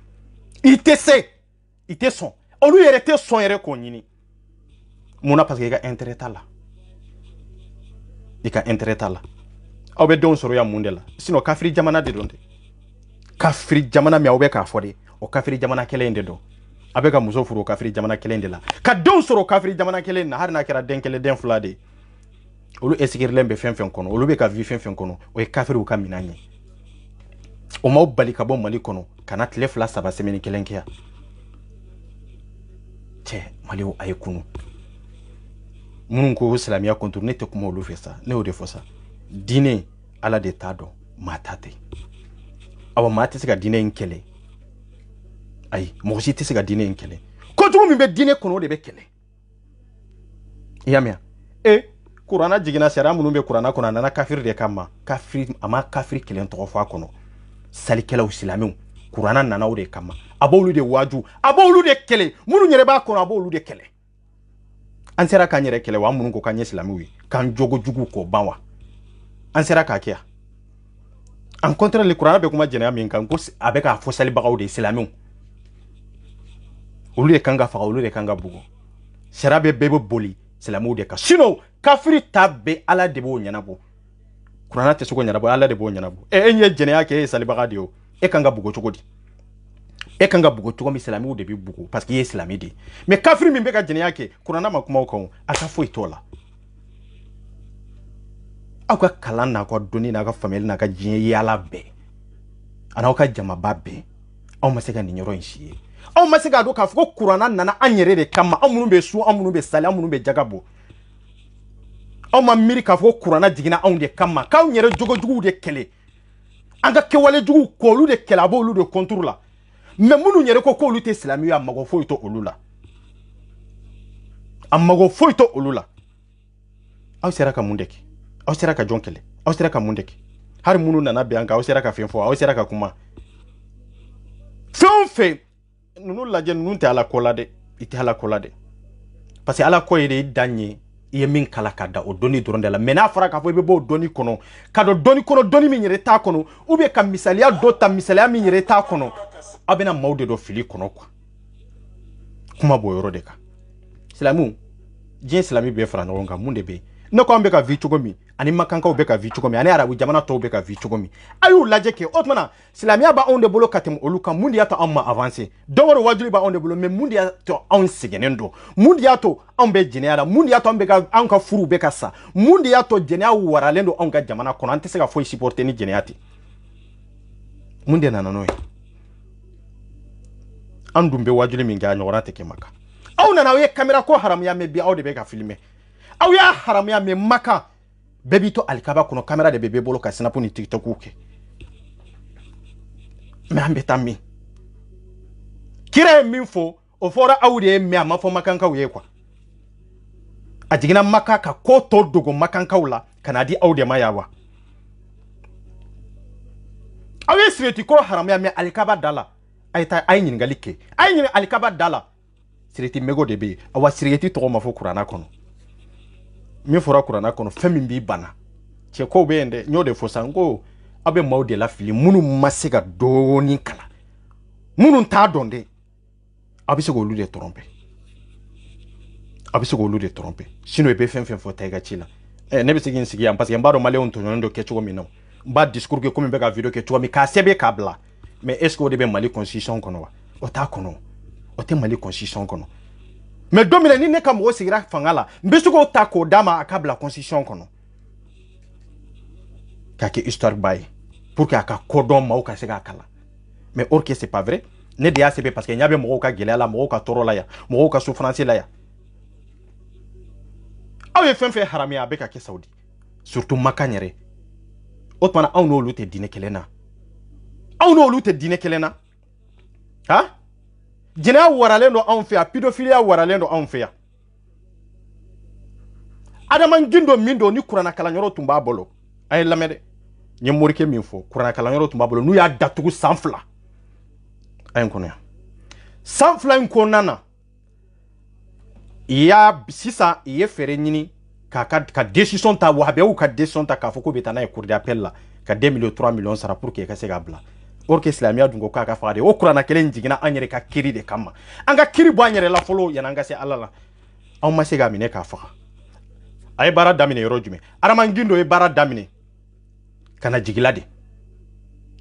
i tɛ se i tɛ sɔn olu yɛrɛ tɛ sɔn yɛrɛ k'o ɲini munna parce que i ka intérêt t'a la i ka intérêt t'a la aw bɛ denw sɔrɔ yan mun de la sinon kafiri jamana de don dɛ kafiri jamana min aw bɛ k'a fɔ de o kafiri jamana kelen in de don a bɛ ka muso furu o kafiri jamana kelen de la ka denw sɔrɔ o kafiri jamana kelen na hali n'a kɛra den kelen den fila de ye olu esegirilen bɛ fɛn fɛn kɔnɔ olu bɛ ka vi fɛn fɛn kɔnɔ o ye kafiriw ka minɛn ye o m'aw bali ka bɔ mali kɔnɔ ka na tile 2 3 semaine kelen kɛ yan cɛ maliw a ye kunu minnu ko silamɛya contre ne tɛ kuma olu fɛ sa ne y'o de fɔ sa diinɛ ala de t'a dɔn maa ta tɛ awa maa tɛ se ka diinɛ in kɛlɛ ayi mɔgɔ si tɛ se ka diinɛ in kɛlɛ kojugu min bɛ diinɛ kɔnɔ o de bɛ kɛlɛ i y'a mɛn kuranna jiginna sariya minnu bɛ kuranna kɔnɔ a nana kafiri de kama kafiri a ma kafiri kelen tɔgɔ fɔ a kɔnɔ salikɛlaw silamɛw kuranna nana o de kama a b'olu de waaju a b'olu de kɛlɛ minnu yɛrɛ b'a kɔnɔ a b'olu de kɛlɛ an sera k'an yɛrɛ kɛlɛ wa an minnu ko k'an ye silamɛw ye k'an jogo jugu k'o ban wa an sera k'a kɛ en contraire le kuranɛ bɛ kuma jɛnɛya min kan ko a bɛ k'a fɔ salibagaw de silamɛw olu de kan ka faga olu de kan ka bugu sariya bɛ bɛɛ bɛ boli silamɛw de kan sinon kafiri ta bɛ ala de b'o ɲɛnabɔ kuranɛ tɛ se k'o ɲɛnabɔ ala de b'o ɲɛnabɔ e ye jɛnɛya kɛ e ye salibaga de ye o e kan ka bugu cogo di e kan ka bugu cogo min silamɛw de bɛ bugu parce que e ye silamɛ de ye mais kafiri min bɛ ka jɛnɛya kɛ kuranɛ ma kuma o kan a ka foyi t'o la aw ka kalan n'a ka dɔnni n'a ka faamuyali n'a ka diɲɛ yaala bɛɛ a n'aw ka jamaba bɛɛ aw ma se ka nin yɔrɔ in si ye aw ma se k'a dɔn k'a fɔ ko kuranɛ nana an yɛrɛ de kama aw minnu bɛ sun aw minnu bɛ sali aw minnu bɛ jaga bɔ aw ma miiri k'a fɔ ko kuranɛ jiginna anw de kama k'aw yɛrɛ jogojuguw de kɛlɛ an ka kɛwale juguw k'olu de kɛlɛ a b'olu de contre la mais minnu yɛrɛ ko k'olu tɛ silamɛ ye a mago foyi to olu la a mago foyi to olu la aw sera ka mun de kɛ aw sera ka jɔn kɛlɛ aw sera ka mun de kɛ hari minnu nana bɛn an kan aw sera ka fɛn fɔ aw sera ka kuma fɛn o fɛn ninnu lajɛ ninnu tɛ ala ko la dɛ i tɛ ala ko la dɛ parce que ala ko ye de i dan ye i ye min kala ka da o dɔnni dɔrɔn de la mais n'a fɔra k'a fɔ i bɛ bɔ o dɔnni kɔnɔ ka don dɔnni kɔnɔ dɔnni min yɛrɛ t'a kɔnɔ ou bien ka misaliya dɔ ta misaliya min yɛrɛ t'a kɔnɔ aw bɛna maaw de dɔ fili kɔnɔ quoi kuma b'o yɔrɔ de kan silamɛw diɲɛ silamɛ bɛɛ fara ɲɔgɔn kan mun de bɛ yen ne ko an bɛ ka vi cogo min ani makankaw bɛ ka vi cogo min ani arabu jamana tɔw bɛ ka vi cogo min a y'u lajɛ kɛ o tumana silamɛya b'anw de bolo ka tɛmɛ olu kan mun de y'a to anw ma avancer dɔw wɛrɛ wajuli b'anw de bolo mais mun de y'a to anw sɛgɛnnen don mun de y'a to anw bɛ jɛnɛya la mun de y'a to anw ka furuw bɛ ka sa mun de y'a to jɛnɛya waralen don anw ka jamana kɔnɔ an tɛ se ka foyi supporter ni jɛnɛya tɛ mun de nana n'o ye an dun bɛ wajuli min kɛ a ɲɔgɔnna tɛ kɛ maka aw nana aw ye caméra ko haramuya mɛn bi aw de bɛ ka filmer aw y'a haramuya mɛn maka bɛɛ b'i to alikaba kɔnɔ caméra de bɛ bɛɛ bolo ka snap ni tiktokiw kɛ mais an bɛ taa min kira ye min fɔ o fɔra aw de ye mais a ma fɔ makankaw ye quoi a jiginna maka ka ko tɔ dogo makankaw la ka n'a di aw de ma yan wa aw ye sireti ko haramuya mɛn alikaba da la a ye taa a ye ɲininkali kɛ a ye ɲini alikaba da la sireti mego de bɛ yen awa sireti tɔgɔ ma fɔ kuranna kɔnɔ min fɔra kuranna kɔnɔ fɛn min b'i bana cɛ kow bɛ yen dɛ n y'o de fɔ san ko aw bɛ maaw de la fili minnu ma se ka dɔɔni kalan minnu t'a dɔn dɛ aw bɛ se k'olu de tromper aw bɛ se k'olu de tromper sinon i bɛ fɛn fɛn fɔ ta i ka ci la ne bɛ se k'i sigi yan parce que n b'a dɔn maliyɛnw tɔɲɔnnen don kɛ cogo min na n b'a discours kɛ komi n bɛ ka video kɛ cogo min k'a sɛbɛn k'a bila mais est ce que o de bɛ Mali constitution kɔnɔ wa o t'a kɔnɔ o tɛ Mali constitution kɔnɔ mais don min na ni ne ka mɔgɔ sigira fanga la n bɛ se k'o ta k'o d'a ma a ka bila constitution kɔnɔ k'a kɛ histoire ba ye pour que a ka kodɔn maaw ka se k'a kalan mais or que c'est pas vrai ne de y'a sɛbɛn parce que n y'a bɛ mɔgɔw ka gɛlɛya la mɔgɔw ka tɔɔrɔ la yan mɔgɔw ka souffrance la yan aw ye fɛn fɛn haramuya a bɛ ka kɛ Saudi surtout Maka yɛrɛ o tumana aw n'olu tɛ diinɛ kelen na aw n'olu tɛ diinɛ kelen na ha jɛnɛya waralen don anw fɛ yan pédophilie waralen don anw fɛ yan adamaden dɔ min don ni kuranna kalanyɔrɔ tun b'a bolo a ye lamɛn dɛ n ye morikɛ min fɔ kuranna kalanyɔrɔ tun b'a bolo n'u y'a datugu san 2 a ye n kɔnɔ yan san 2 in kɔnɔna na sisan i ye fɛɛrɛ ɲini ka décision ta wahabiyaw ka décision ta k'a fɔ k'u bɛ taa n'a ye cour d'appel la ka 2 millions 3 millions sara pour que i ka se k'a bila or que silamɛya dun ko k'a ka faga de o kuranna kelen jiginna an yɛrɛ ka kiri de kama an ka kiri bɔ an yɛrɛ la fɔlɔ yan'an ka se ala la anw ma se k'a minɛ k'a faga a ye baara daminɛ yɔrɔ jumɛn adamaden dɔ ye baara daminɛ ka na jigila de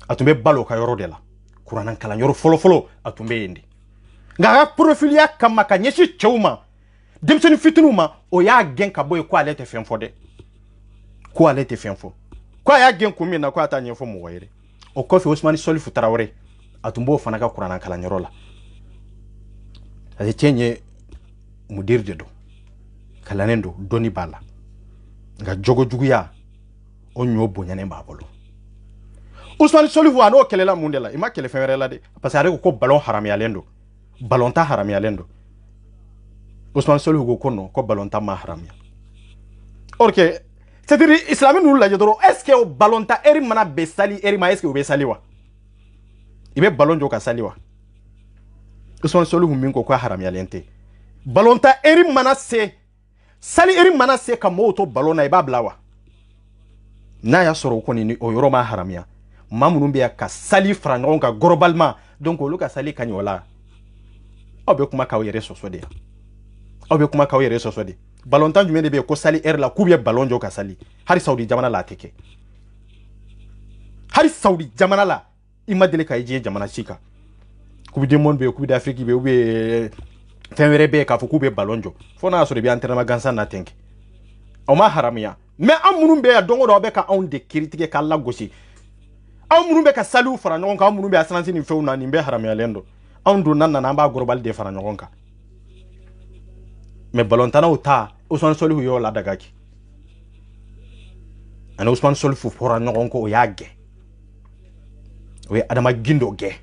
a tun bɛ balo ka yɔrɔ de la kuranna kalanyɔrɔ fɔlɔ a tun bɛ yen de nka a ka profiliya kama ka ɲɛsin cɛw ma denmisɛnnin fitininw ma o y'a gɛn ka bɔ yen ko ale tɛ fɛn fɔ dɛ ko ale tɛ fɛn fɔ ko a y'a gɛn kun min na ko a t'a ɲɛfɔ mɔgɔ ye dɛ o kɔfɛ Usmani Solifu Tarawele a tun b'o fana ka kuranna kalanyɔrɔ la parce que cɛ ye mudir de don kalannen don dɔnni b'a la nka jogojuguya o ɲɔ bonyanen b'a bolo Usmani Solifu a n'o kɛlɛla mun de la i ma kɛlɛ fɛn wɛrɛ la dɛ parce que ale ko ballon haramuyalen don ballon ta haramuyalen don Usmani Solifu ko ko non ko ballon ta ma haramuya or que c'est-à-dire islami n'u lajɛ dɔrɔn est ce que o ballon ta eri mana bɛ sali eri ma est ce que o bɛ sali wa i bɛ ballon jɔ ka sali wa Usmani Solifu min ko haramuyalen tɛ ballon ta eri mana se sali eri mana se ka moto balona iba blawa na ya soro ko ni o yoro ma haramia mamunu be ka sali frangon ka globalement donc olu ka sali kanyola obe kuma ka yere soso de obe kuma ka yere soso de ballon tan jumé de be ko sali er la kubye ballon jo ka sali hari saudi jamana la teke hari saudi jamana la imadele ka je jamana chika kubi de monde be kubi d'Afrique be ube tenwere be ka fuku be ballon jo fona so de be entraînement gansan na tenke o ma haramia mais amunu be ya dongo do be ka on de critique ka la gosi amunu be ka salu fara nyon ka amunu be asansi ni feuna ni be haramia lendo andu nanna na ba global de fara nyon ka mais ballon tana uta Ousmane Solih yo la dagaki ana Ousmane Solih fu fora nyon ko o yage we adama gindo ge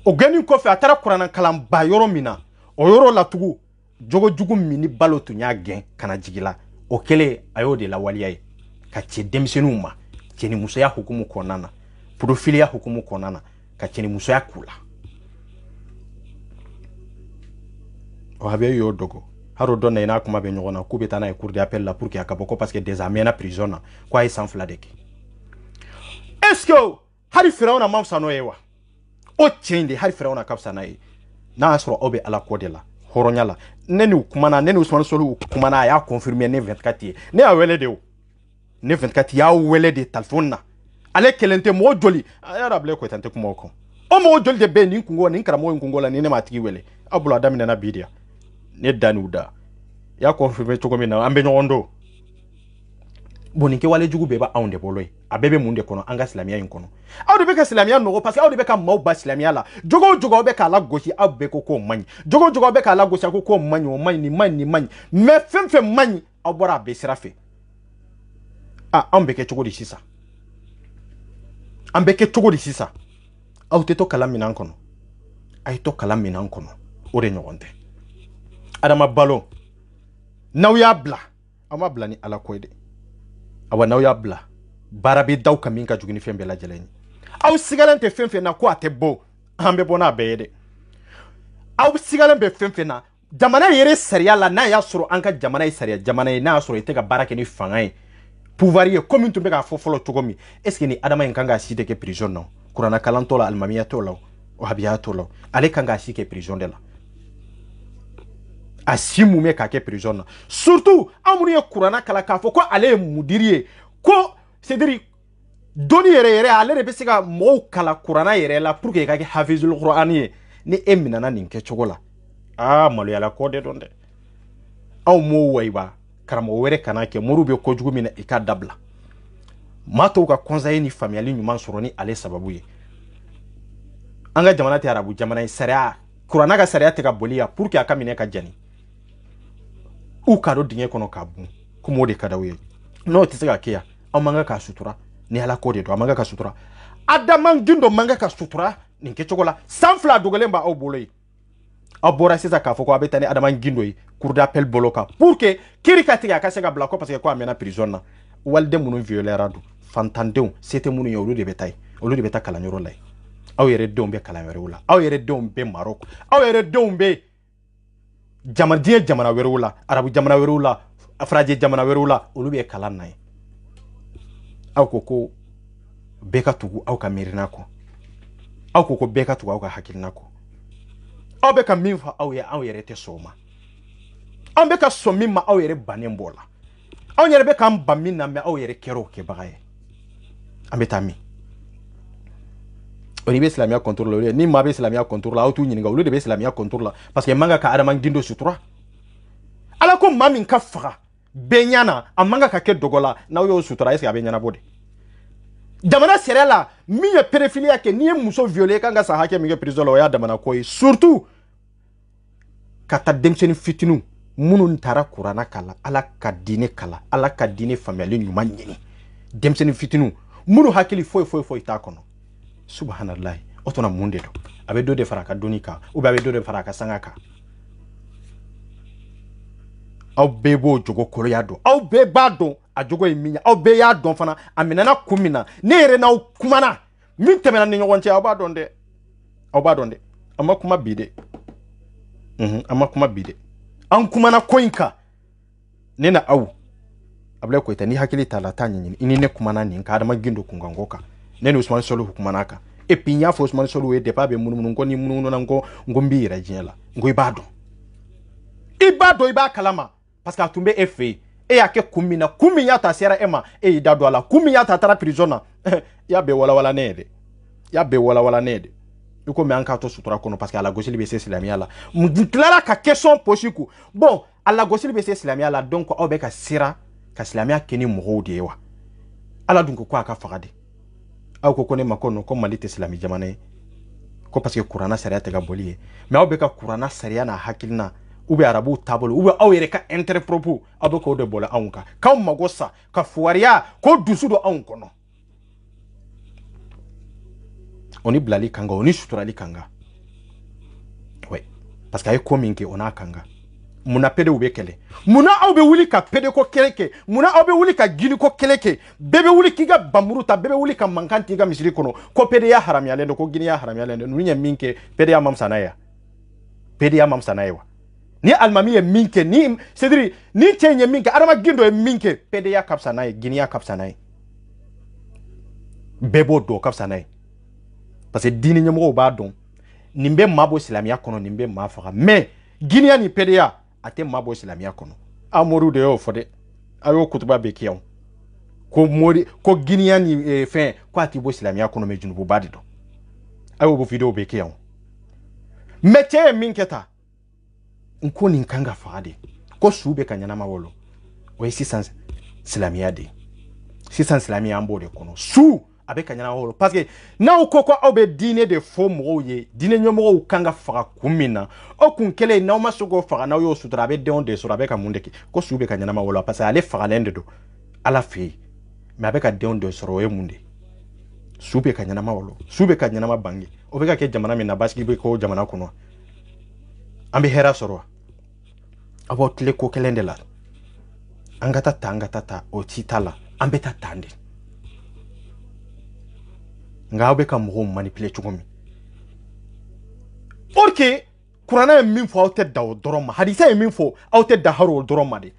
o gani ko fe atara kurana kalam ba yoro mina o yoro la tugu jogo jugu mini balotu nya gen kana jigila o kele ayo de la waliyaye ka che demsenu ma cheni muso ya hukumu konana profili ya hukumu konana ka cheni muso ya kula o habe yo dogo haro donna ina kuma be nyogona ku betana e cour d'appel la pour que akaboko parce que des amis na prison na kwa sans fladeke est-ce que hari firawna mamsa no yewa o chende hari firawna kapsa na yi na asro obe ala kodela horonyala neni kumana neni Ousmane Solih kumana ya confirmer ne 24 ne awele de o ne 24 ya wele de telefonna ale kelente mo joli ya rable ko tante kuma ko o mo joli de be ni kungo ni karamo kungo la ni ne matigi wele abula adamina na bidia ne danuda ya confirmer to komina ambe nyondo boninke wale jugu beba aunde boloy abebe munde kono anga islamia yinkono awde be ka islamia no parce que awde be ka mawba islamia la jogo be ka la goshi abbe ko manyi jogo be ka la goshi ko manyi o manyi ni manyi me femfe manyi abora be sirafe ambe ke chogo di sisa ambe ke chogo di sisa awte to kala minan kono ay to kala minan kono ore nyogonde adama balo naw ya bla ama bla ni ala koyde awa naw ya bla barabi daw kamin ka jugini fembe la jeleni aw sigalante femfe na ko atebo ambe bona beyede aw sigalambe femfe na jamana yere sariya la na ya soro anka jamana sariya jamana na soro ite ka barake ni fangai pouvoir ye comme tumbe ka fofolo togomi est-ce que ni adama nkanga site ke prison no kurana kalanto la almamiya to law o habiya to law ale kanga sike prison de la asimu me ka ke prison na surtout amuri ye kurana kala ka fo ko ale mudiriye ko c'est-à-dire doni yere ale de besiga mo kala kurana yere la pour que ka ke hafizul qur'ani ni emina na ninke chogola malu yala ko de donde aw mo wayba karamo were kana ke morube ko jugumina ika dabla mato ka konzaye ni family nyuma soroni ale sababu ye anga jamana te arabu jamana sariya kurana ga sariya te ka boliya pour que akamine ka jani u kado dinge kono kabu kumo de kadawe no tisega kia amanga ka sutura ni ala ko de do amanga ka sutura adaman gindo manga ka sutura ninke chogola sanfla dogolemba au boloyi abora sisa ka foko abetani adaman gindo yi cour d'appel boloka pour que kirika tiga ka sega blako parce que ko amena prison na walde munu violera du fantandeu c'était munu yolu de betay olu de betaka la nyoro lay aw yere dombe kala werula aw yere dombe Maroc aw yere dombe jamana werula arabu jamana werula afraje jamana werula olu be kala nay aw koko beka tugu aw ka mirina ko aw koko beka tugu aw ka hakilina ko aw be ka minfa aw yere te soma aw be ka somi ma aw yere banembola aw yere be ka mbamina me aw yere kero ke bagaye ambetami oni be islamia contrôle ni ma be islamia contrôle aw tu nyinga olu de be islamia contrôle parce que manga ka adama gindo sutura ala ko mami ka faga benyana amanga ka ke dogola na yo sutura est-ce que benyana bode jamana serela miye pédophilie ke ni muso violé kanga sa hake mi prison lo ya damana koy surtout kata demseni fitinu munun tara kurana kala ala ka dine kala ala ka dine famille nyuma nyini demseni fitinu munu hakili foy ta kono subhanallah otona munde do abe do de faraka donika ou abe do de faraka sangaka aw bebo jogo kolo ya do aw be bado a jogo iminya aw be ya don fana aminana kumina ne yere na kumana min temena ni nyonche aw ba donde amma kuma bide amma kuma bide an kumana koinka nena awu abla ko ita ni hakili tala tanyi ini ne kumana ni ka adama gindo kungangoka nene Usman Solo hukumanaka e pinya fo Usman Solo we de pa be mununu ngo ni mununu na ngo mbira jela ngo ibado iba kalama parce que atumbe efe e yake kumi ya ta sera ema e idado ala kumi ya ta tara prisona ya be wala nede yuko me anka to sutura kono parce que ala gosili be islamia la muklara ka question posiku bon ala gosili be islamia la donc o be ka sira ka islamia keni mohodi ewa ala dunko kwa ka fagade aw ko kone makono ko malite islami jamane ko parce que qur'ana sariya te ga boliye mais aw be ka qur'ana sariya na hakilna ube arabu tabolo ube aw yere ka interpropo abo ko de bola anka ka magosa ka fuwaria ko dusudo anko no oni blali kanga oni suturali kanga ouais parce que ay ko minke ona kanga muna pede ube kele muna aw be wuli ka pede ko keleke muna aw be wuli ka gini ko keleke bebe wuli kiga bamuruta bebe wuli ka mankanti ga misiri kono ko pede ya haram ya lendo ko gini ya haram ya lendo nunya minke pede ya mamsana ya wa ni almami ya minke ni cedri ni tenye minke arama gindo ya minke pede ya kapsana ya gini ya kapsana ya bebo do kapsana ya parce que dini nyamo ba don nimbe mabo islamia kono nimbe mafaka mais ginia ni PDA ate mabo islamia kono amoru de yo fode ayo kutuba bekiyon ko mori ko ginia ni fin ko ati bo islamia kono me junubu badido ayo bo video bekiyon mete minketa nko ni nkanga fade ko sube kanyana mawolo o 600 islamia de 600 islamia ambode kono su avec kanyana holo parce que na ukoko obe dine de fo moye dine nyomo ukanga faka kumina okunkele na masogo faka na yo sutra be de onde sura be ka mundeki ko sube kanyana mawolo parce que ale faka lende do ala fi mais avec de onde sura we munde sube kanyana mawolo sube kanyana mabangi obeka ke jamana mina baski be ko jamana kuno ambe hera soro about le ko kelende la angata tata o titala ambe tatande nga be ka mo manipulate chogomi porque kurana min fo awte da doroma hadisa min fo awte da haro doroma de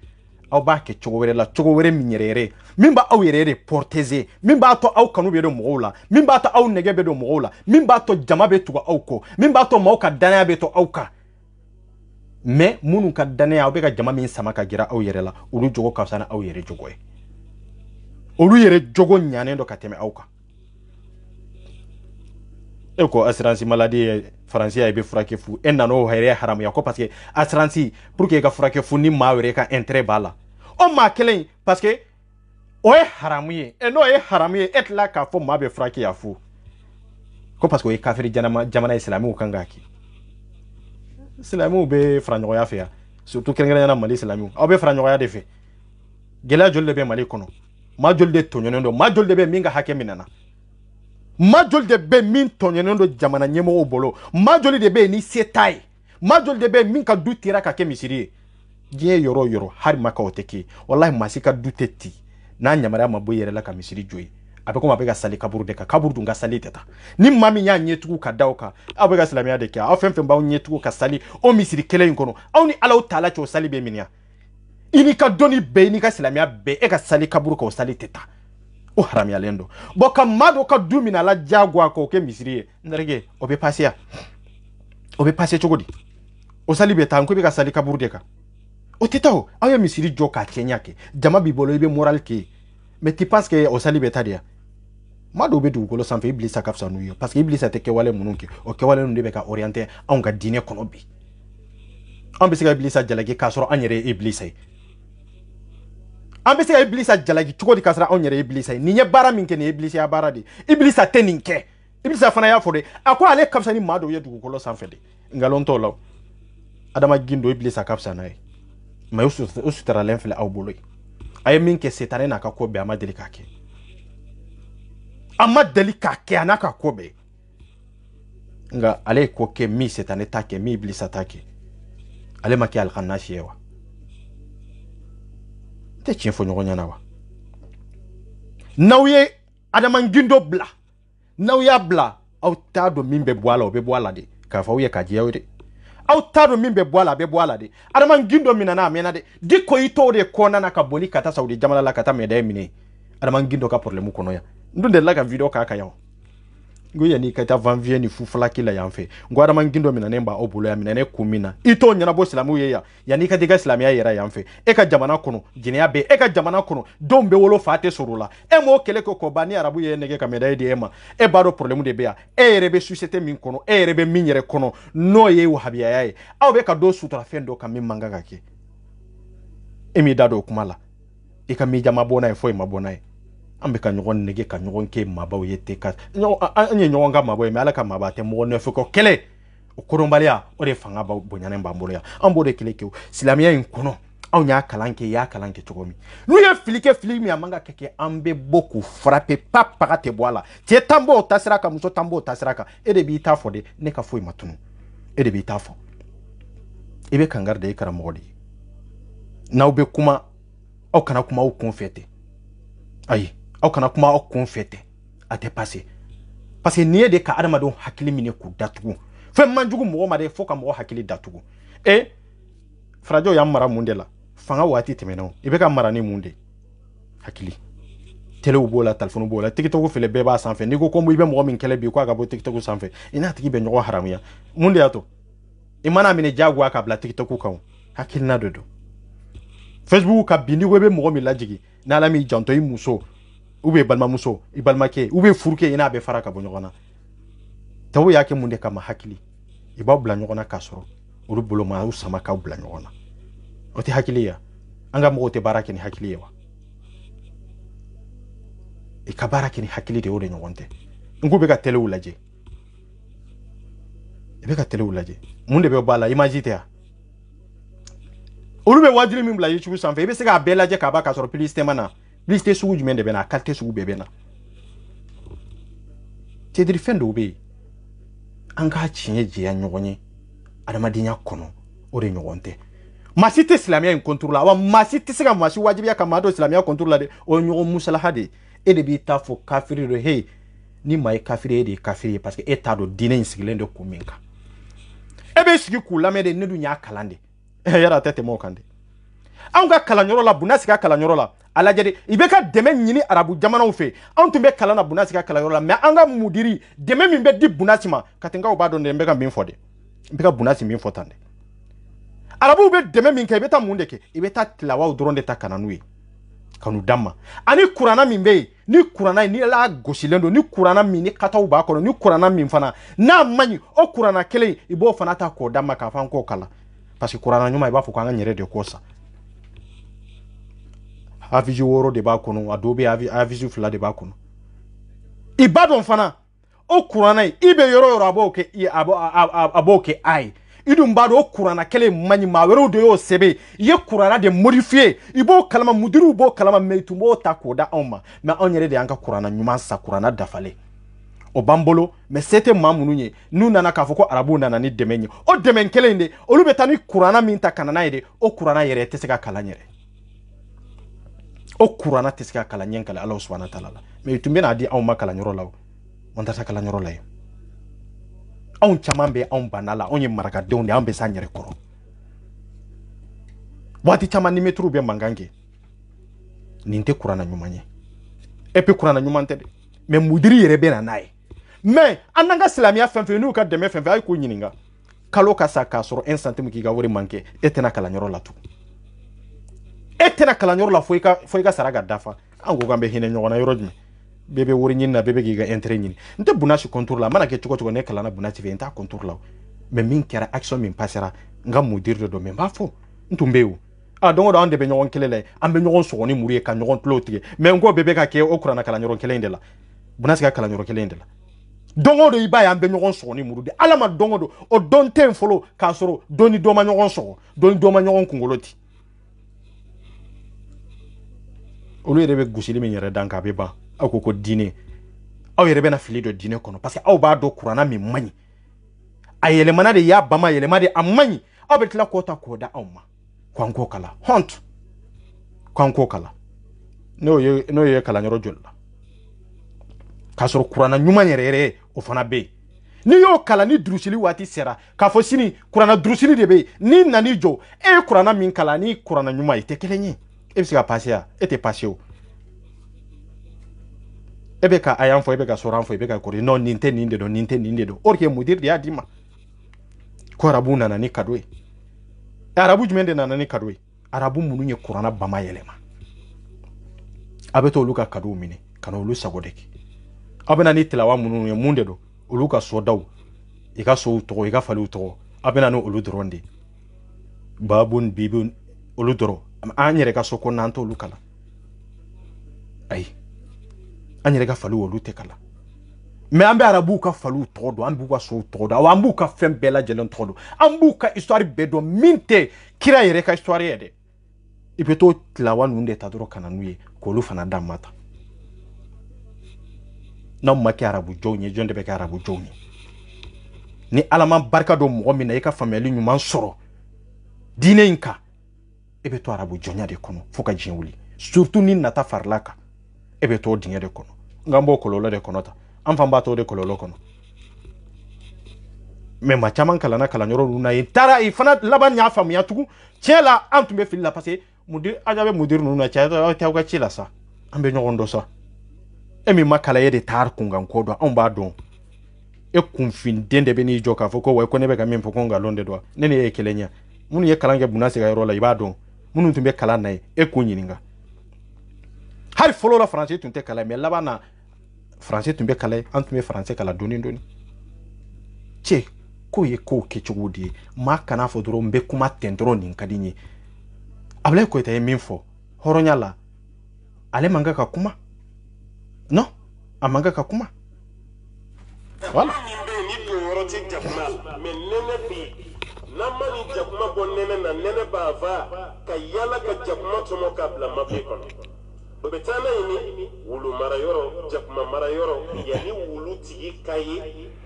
aw ba ke chogowere la chogowere minyerere min ba aw yerere porteze min ba to aw kanu be do mogola min ba to aw nege be do mogola min ba to jama be tuga aw ko min ba to mawka dana be to aw ka mais munu ka dana aw be ka jama min sama ka gira aw yere la ulu jogo ka sana aw yere jogo e ulu yere jogo nyane do ka teme aw ka eko assurance maladie français be frake fu en nano hayre haram ya ko parce que assurance pour que ka frake fu ni mawre ka intérêt bala o ma kelen parce que o e haramuye e no e haramuye et la ka fo ma be frake ya fu ko parce que e kafiri jamana islamique kangaki islamique be franyo ya fe ya surtout kengena na mali islamique o be franyo ya de fe gela jolle be mali kono ma jolde tonyondo ma jolde be minga hake minana majol de be min tonyenendo jamana nyemo obolo majol de be ni setai majol de be min ka dutira ka ke misiri je yoro har maka oteki wallahi masika duteti na nyamara maboyere la ka misiri joyi abe ko mabega sali kaburu de ka kaburu dunga sali teta ni mami nya nyetuku ka dawka abega islamia de ka afemfe ba nyetuku ka sali o misiri kele nkono awni ala taala cho sali be minia ini ka doni be ni ka islamia be e ka sali kaburu ka sali teta o haram ya lendo boka mado ka dumina la jagwa ko ke misiri ndarege obe passia chogodi o sali be tanko be ka sali kaburu de ka o tetao ayo misiri joka Kenya ke jama bibolo be moral ke mais tu penses que o sali be tadia mado be du golo sanfe iblis akafsa nuyo parce que iblis ateke wale mununke o ke wale nunde be ka orienter on ga dine kono bi ambe sika iblis ajalagi kasoro anyere iblis ay ambese iblis ajalagi chukodi kasra onyere iblis ay ninye bara minke ni iblis ya bara di iblis ateninke iblis afana ya fode akwa ale kapsa ni mado ye dugu kolo sanfede ngalonto law adama gindo iblis akapsa nay ma usutara lenfele aw boloy ay minke setare na ka ko be ama delikake anaka ko be nga ale ko ke mi setane take mi iblis atake ale maki al khanashi yewa te chifo nyonya nawa nawye adaman gindo bla nawya bla au tado mimbe bwala obe bwala de ka fawye ka jewde aw tado min be boala de adama gindo minana amena de diko ito de kona na ka boli kata saudi jamala la kata mede mine adama gindo ka problème kono ya ndunde la ka video ka yawo ngo ya ni kata vanvier ni fufula kila yanfe ngo adama gindo minana mba obulo ya minane kumina ito nyana bo islamu ye ya ni ka diga islamia yera yanfe e ka jamana kono jinia be e ka jamana kono dombe wolo fate sorula e mo kele ko bani arabu ye nege ka mede de ema e baro problème de be ya e rebe société min kono e rebe min yere kono no ye wahabiya yae aw be ka do sutra fendo ka min manga kake emi dado kumala e ka mi jama bona e foi mabona e ambe ka nyogon nege ka nyogon ke mabaw yete ka anye nyogon ga mabaw me ala ka mabate mo ne fuko kele o korombalia o de fanga ba bonyane mbambo ya ambo de kele ke islamia in kono aw nya kalanke ya kalanke chogomi nu ye filimi amanga keke ambe boku frappe papa te boala tie tambo tasiraka muso tambo tasiraka e de bi ta fode ne ka foi matunu e de bi ta fo e be kangarde e kara modi na ube kuma aw kana kuma o konfete ayi aw kana kuma o konfete ate passé parce que nié de ka adama don hakili mine ku datugu fe manjugu mo ma de foka mo hakili datugu e frajo ya mara mundela fanga wati temeno ibe ka mara ni munde hakili tele ubola telephone ubola tiktok fele beba sanfe ni ko ko ibe mo min kele bi ko aga bo tiktok sanfe ina tiki be nyogo haramuya munde yato imana mine jagwa ka bla tiktok kan hakili na dodo Facebook ka bindi webe mo mi lajigi na la mi janto yi muso ube balma muso ibalma ke ube furuke ina be faraka bo nyogona tawo yake munde kama hakili iba bla nyogona kasoro uru bolo ma usama ka bla nyogona oti hakili ya anga mo te barake ni hakili ya wa ikabarake ni hakili de ore nyogonte ngube ka tele ulaje ibe ka tele ulaje munde be bala imagine ya olu be wajiri min bla YouTube sanfɛ i be se ka bɛɛ lajɛ ka ba ka sɔrɔ publicité mana publicité sugu jumɛn de bɛ na qualité sugu bɛɛ bɛ na c'est-à-dire fɛn dɔw bɛ yen an k'a tiɲɛ jɛya ɲɔgɔn ye adamadenya kɔnɔ o de ɲɔgɔn tɛ maa si tɛ silamɛya in contour la wa maa si tɛ se ka maa si wajibiya ka maa dɔ silamɛya contour la dɛ o ye ɲɔgɔn musalaha de e de b'i ta fɔ kafiri dɔ hey ni maa ye kafiri e de ye kafiri ye parce que e t'a dɔn diinɛ in sigilen de kun min kan e bɛ sigi k'u lamɛn de ne dun y'a kalan de yara tete mo kande an ka kalanyoro la bunasiga kalanyoro la alajede ibe ka deme nyini arabu jamanaw fe an tumbe kalana bunasiga kalanyoro la mais an ga mudiri deme min be di bunasi ma katenga o ba don de mbe ka min fode mbe ka bunasi min fotande arabu be deme min ke ibe ta munde ke ibe ta tilawa doron de ta kananu yi kanu damma ani kurana min be ni kurana ni la gosilendo ni kurana min ni kataw ba kono ni kurana min fana na manyi o kurana kele ibo fana ta ko damma ka fan ko kala parce que kurana nyuma iba fuko anga nyere de kosa aviji woro de ba kono adobe aviji fula de ba kono ibadon fana o kurana ibe yoro aboke aboke ai idum bado o kurana kele manyi ma wero de yo sebe ye kurana de modifier ibo kalama mudiru bo kalama meitumbo ta koda onma mais on nyere de anga kurana nyuma sa kurana dafale o bambolo mais c'était mamununye nous nana ka foko arabu nana ni demenye o demen kelende o lube tani kurana min ta kanana yede o kurana yere teseka kalanyere o kurana teseka kalanyen kala Allah subhanahu wa ta'ala mais tumbe na di awma kalanyoro law on ta kalanyoro lay on chamambe on banala on yemaraka donde ambe sanyere koro wati chamani metru be mangange ninte kurana nyumanye epe kurana nyumante de mais mudiri yere be na nae mais ananga islamia fenfe nu ka deme fenfe ay ko nyininga kalo ka saka soro 1 centime ki ga wori manke etena kala nyoro la tu etena kala nyoro la foika saraga dafa ango gambe hine nyona yorojme bebe wori nyina bebe gi ga entre nyini nte bunashi contour la mana ke choko ne kala na bunashi ve nta contour la mais min kera action min passera nga mudir do men ba fo ntumbeu a dongo do ande be nyon kelele ambe nyon so ni muri ka nyon plotige mais ngo bebe ka ke okura na kala nyoro kelende la bunashi ka kala nyoro kelende la dongo do iba ya mbe nyon so ni murude alama dongo do o don ten follow ka soro doni do ma nyon so doni do ma nyon kungoloti olu yere be gusili min yere danka be ba akoko dine aw yere be na fili do dine kono parce que aw ba do kurana mi manyi ayele mana de ya bama yele ma de amanyi aw be tla kota koda awma kwanko kala hont kwanko kala no ye kala nyoro jolla kasoro kurana nyuma yere o fana be ni yo kala ni drusili wati sera ka fo sini kurana drusili de be ni nani jo e kurana min kala ni kurana nyuma ite kelenye e bi se ka passer ya e te passer o e be ka ayan fo e be ka soran fo e be ka kori non ninte ninde do orke mudir de adima ko arabu nana ni kadwe arabu jumende nana ni kadwe arabu munu nye kurana bama yelema abeto luka kadu mini kana olu sagodeki abena ni tilawa munu nye munde do oluka sodaw ika so to ika falu to abena no olu dronde babun bibun olu dro anyere ka soko nanto olu kala ay anyere ka falu olu te kala mais ambe arabu ka falu to do ambu ka so to do ambu ka fem bela jelen to do ambu ka histoire bedo minte kira yere ka histoire yede ipeto tilawa nunde tadoro kana nuye ko lu fana damata na maki arabu jowni jonde be ka arabu jowni ni alama barka do mo mina yeka fameli nyuma soro dine inka ebeto arabu jonya de kono foka jinwuli surtout ni nata farlaka ebeto dinye de kono ngambo kololo de kono ta amfamba to de kololo kono mais ma chaman kala na kala nyoro nuna tara ifana laban nya famu ya tugu tiela antumbe fil la passer mudir ajabe mudir nuna cha ta ga chila sa ambe nyogondo sa emi makala yede tar kungan kodo on ba don e kunfin dende be ni joka foko we ko ne be ga mempo konga londe do nene e kelenya munu ye kalange bunase ga yoro la iba don munu tumbe kala nay e ko nyininga har folo la français tunte kala mais là na français tumbe kala antume français kala doni che ko ye ko ke chugudi ma kana fo doro mbe kuma tendro nin kadinyi abla ko ite minfo horonyala ale manga ka kuma no amanga ka kuma voilà ni do woroti jakuma men nene bi namani jakuma bonnene na nene bava ka yala ka jakuma tomo kabla mabe kono obetana ini wulu marayoro jakuma marayoro yani wulu tigi kayi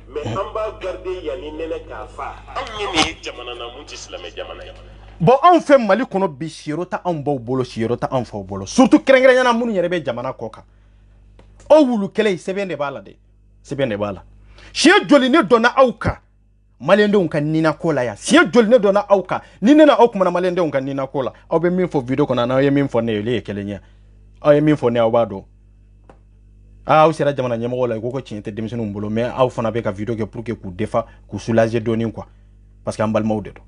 mais amba garder yani nene ka fa amni jamana na munti islamé jamana ya bon on fait mali kono bi shirota on bo bolo shirota on fo bolo surtout krengre nyana munu yerebe jamana koka o wulu kele sebende bala de sebende bala shie joli ne dona auka malende unka nina kola ya shie joli ne dona auka nina na okuma na malende unka nina kola o be min fo video kona na ye min fo ne le kele nya o ye min fo ne obado o sera jamana nyemo la ko chinte demission mbolo mais aw fana be ka video ke pour que ku defa ku soulager doni quoi parce que ambal mawde do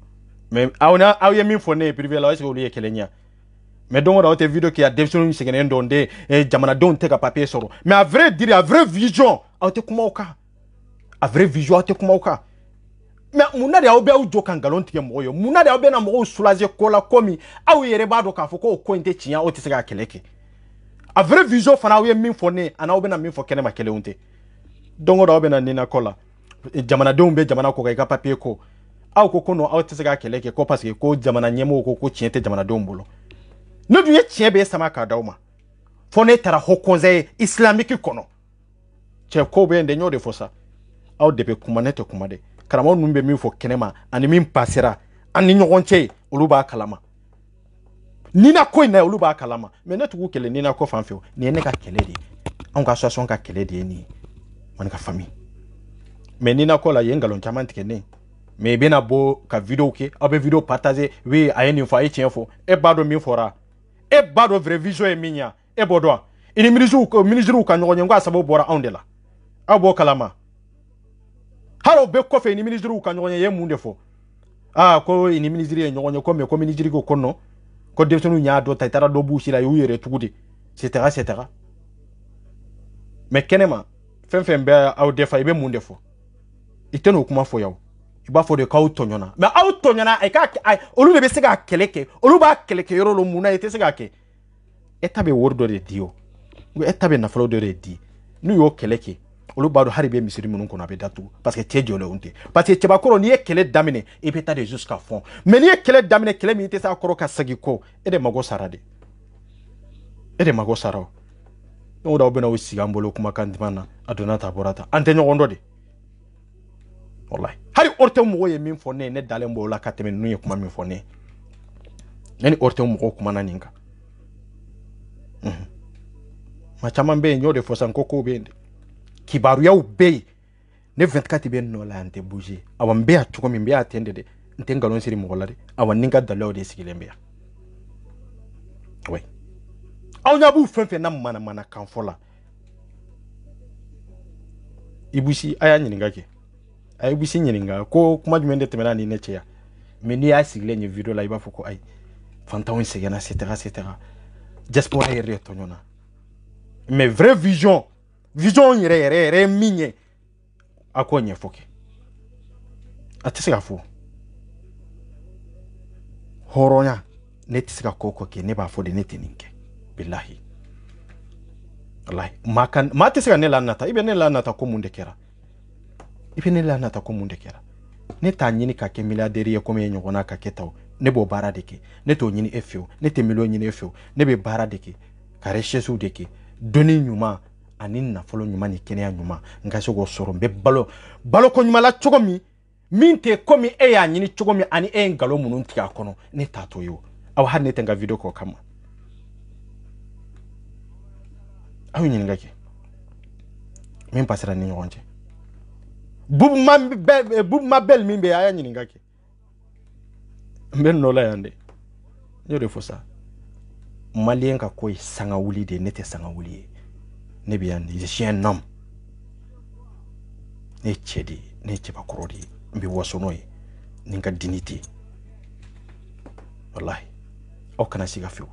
mais aw ye min fo ne privé la est-ce que le kele nya mais donc on a vidéo qui a démission segene ndonde jamana don te ka papier soro mais à vrai dire à vraie vision a te kuma oka a vraie vision a te kuma oka mais munade a obe ujo kan galon tie mo yo munade a obe na mo soulager kola komi aw yere ba do ka fo ko ko inte tia o te se ka keleke a vraie vision fana aw ye min fo ne ana obe na min fo kene ma kele unte donc on a obe na nina kola jamana don be jamana ko ka papier ko aw ko kono aw te se ka keleke ko parce que ko jamana nyemo ko tiente jamana don bolo ne duye tien be sama ka dawma fone tara hokonze islamique kono che ko be nde nyode fosa aw de be kumanete kumade karamo numbe min fo kenema ani min pasera ani nyogonche oluba kalama nina ko ina oluba kalama mais netu kele nina ko fanfeo ni ne ka kele di on ka soation ka kele di ni on ka famille mais nina ko la yengalon chamantike ne mais bena bo ka video ke abe video partager oui ayeni fo ay tien fo e bado min fora e bado vraie vision e minya e bodo ini ministre ka nyonyo ngwa sabo bora ondela abo kalama haro be ko fe ni ministre ka nyonyo ye munde fo ko ini ministre e nyonyo ko me ko ministre ko kono ko defsonu nya do taytara do bushira yu yere tugudi etc mais kenema fem be aw defa be munde fo iteno kuma fo yaw iba fo de ka utonyona mais utonyona e ka olu le be sega keleke olu ba keleke yoro lo muna ete sega ke etabe wordo de dio ngo etabe na flo de di nu yo keleke olu ba do haribe misiri munun kono be datu parce que tejo le unte parce que teba koro ni e kele damine e peta de jusqu'à fond mais ni e kele damine kele mi ite sa koro ka sagi ko e de mago sarade e de mago sarao no da obena wisiga mbolo kuma kandimana adona taborata ante nyogondo de wallahi hari orte mo ye min fo ne dale mbo la kateme nu ye kuma min fo ne nani orte mo kuma naninga ma chama be nyode fo san koko bende kibaru ya ube ne 24 be no la ante bouger awan be a chuko min be atende de nte ngalon siri mo lade awan ninga dalaw de sigilembe ya oui aw nya bu fenfe na mana kan fola ibusi aya nyininga ke ay ibusi nyininga ko kuma jumende temela ni neche ya mais ni a sigile ni video la iba foko ay fantawin segena etc diaspora yere tonyona mais vraie vision yere minye akonye foke atisiga fo horonya netisiga koko ke ne ba fo de neteninke billahi wallahi makan matisiga ne lanata ibe ne lanata ko munde kera ne ta nyini ka ke milliardaire ye ko me nyogona ka ketaw ne bo bara deke ne to nyini efio ne te million nyini efio ne be bara deke kare shesu deke doni nyuma ani na folo nyuma ni kenya nyuma ngaso go soro be balo ko nyuma la chogomi minte komi e ya nyini chogomi ani e ngalo munun tika kono ne tato yo aw had ne tenga video ko kama aw nyini ngake min pasera ni ngonje bub ma bel min be aya nyini ngake mben no la yande yore fosa malien ka koy sanga wuli de nete sanga wuli ne biyan je suis un homme ne chedi ne cheba krodi mbi wasonoy ninka dignité wallahi o kana siga fiu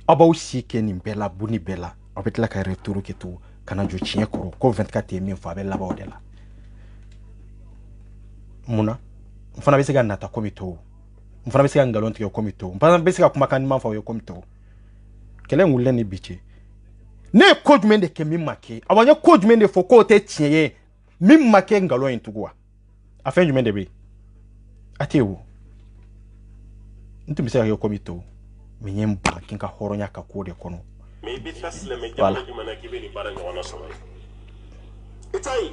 aba aussi ke ni bela buni bela abetla ka retour ke tu kana jo chien ko 24 min fa be la ba odela muna mfana besiga nata komito mfana besiga ngalonti yo komito mfana besiga kumakani manfa yo komito kele ngulle ni biche ne code mende ke mimake awanya code mende foko te tieye mimake ngalo intugwa afen jumende be atewu ntumisa yo komito menyem ba kinka horonya ka kode kono me bi tasle me jamu jumana kibeni baranga wana soba itai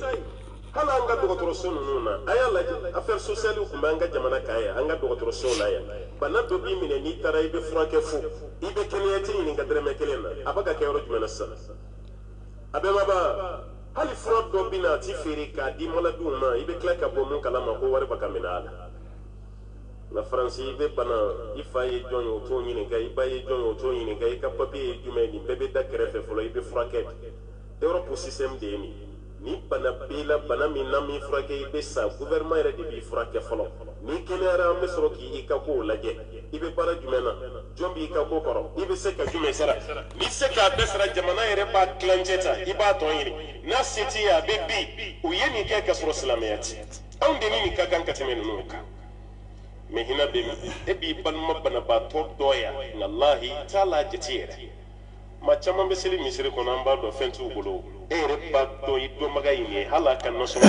hala anga dogotoro sonu nuna ayala affaire sociale ko manga jamana kaya anga dogotoro sonu aya bana do bi mine ni tara ibe franke fu ibe keliyati ni ngadre me kelena abaga ke yoro jumana sa abe baba hali fraud do bina ti ferika di mala duma ibe klaka bo mun kala ma ko wari baka minala la france ibe bana ifaye jonyo to nyine ga ibaye jonyo to nyine ga ka papier jume ni bebe da krefe folo ibe franke europe système de ni bana bela bana minna mi frake ibe sa gouvernement ere de bi frake folo ni kenera me soro ki ikako laje ibe bara jumena jombi ikako koro ibe se ka jume sara ni se ka besra jamana ere ba klanjeta iba to yiri na city ya bebi uyeni ke ka soro islamiyati on de ni ka kan katemenu nuka me hina be e bi ban mabana ba to doya wallahi taala jitira ma chama be seli misiri ko namba do fentu bulu ere ba do yido magayini hala kan no so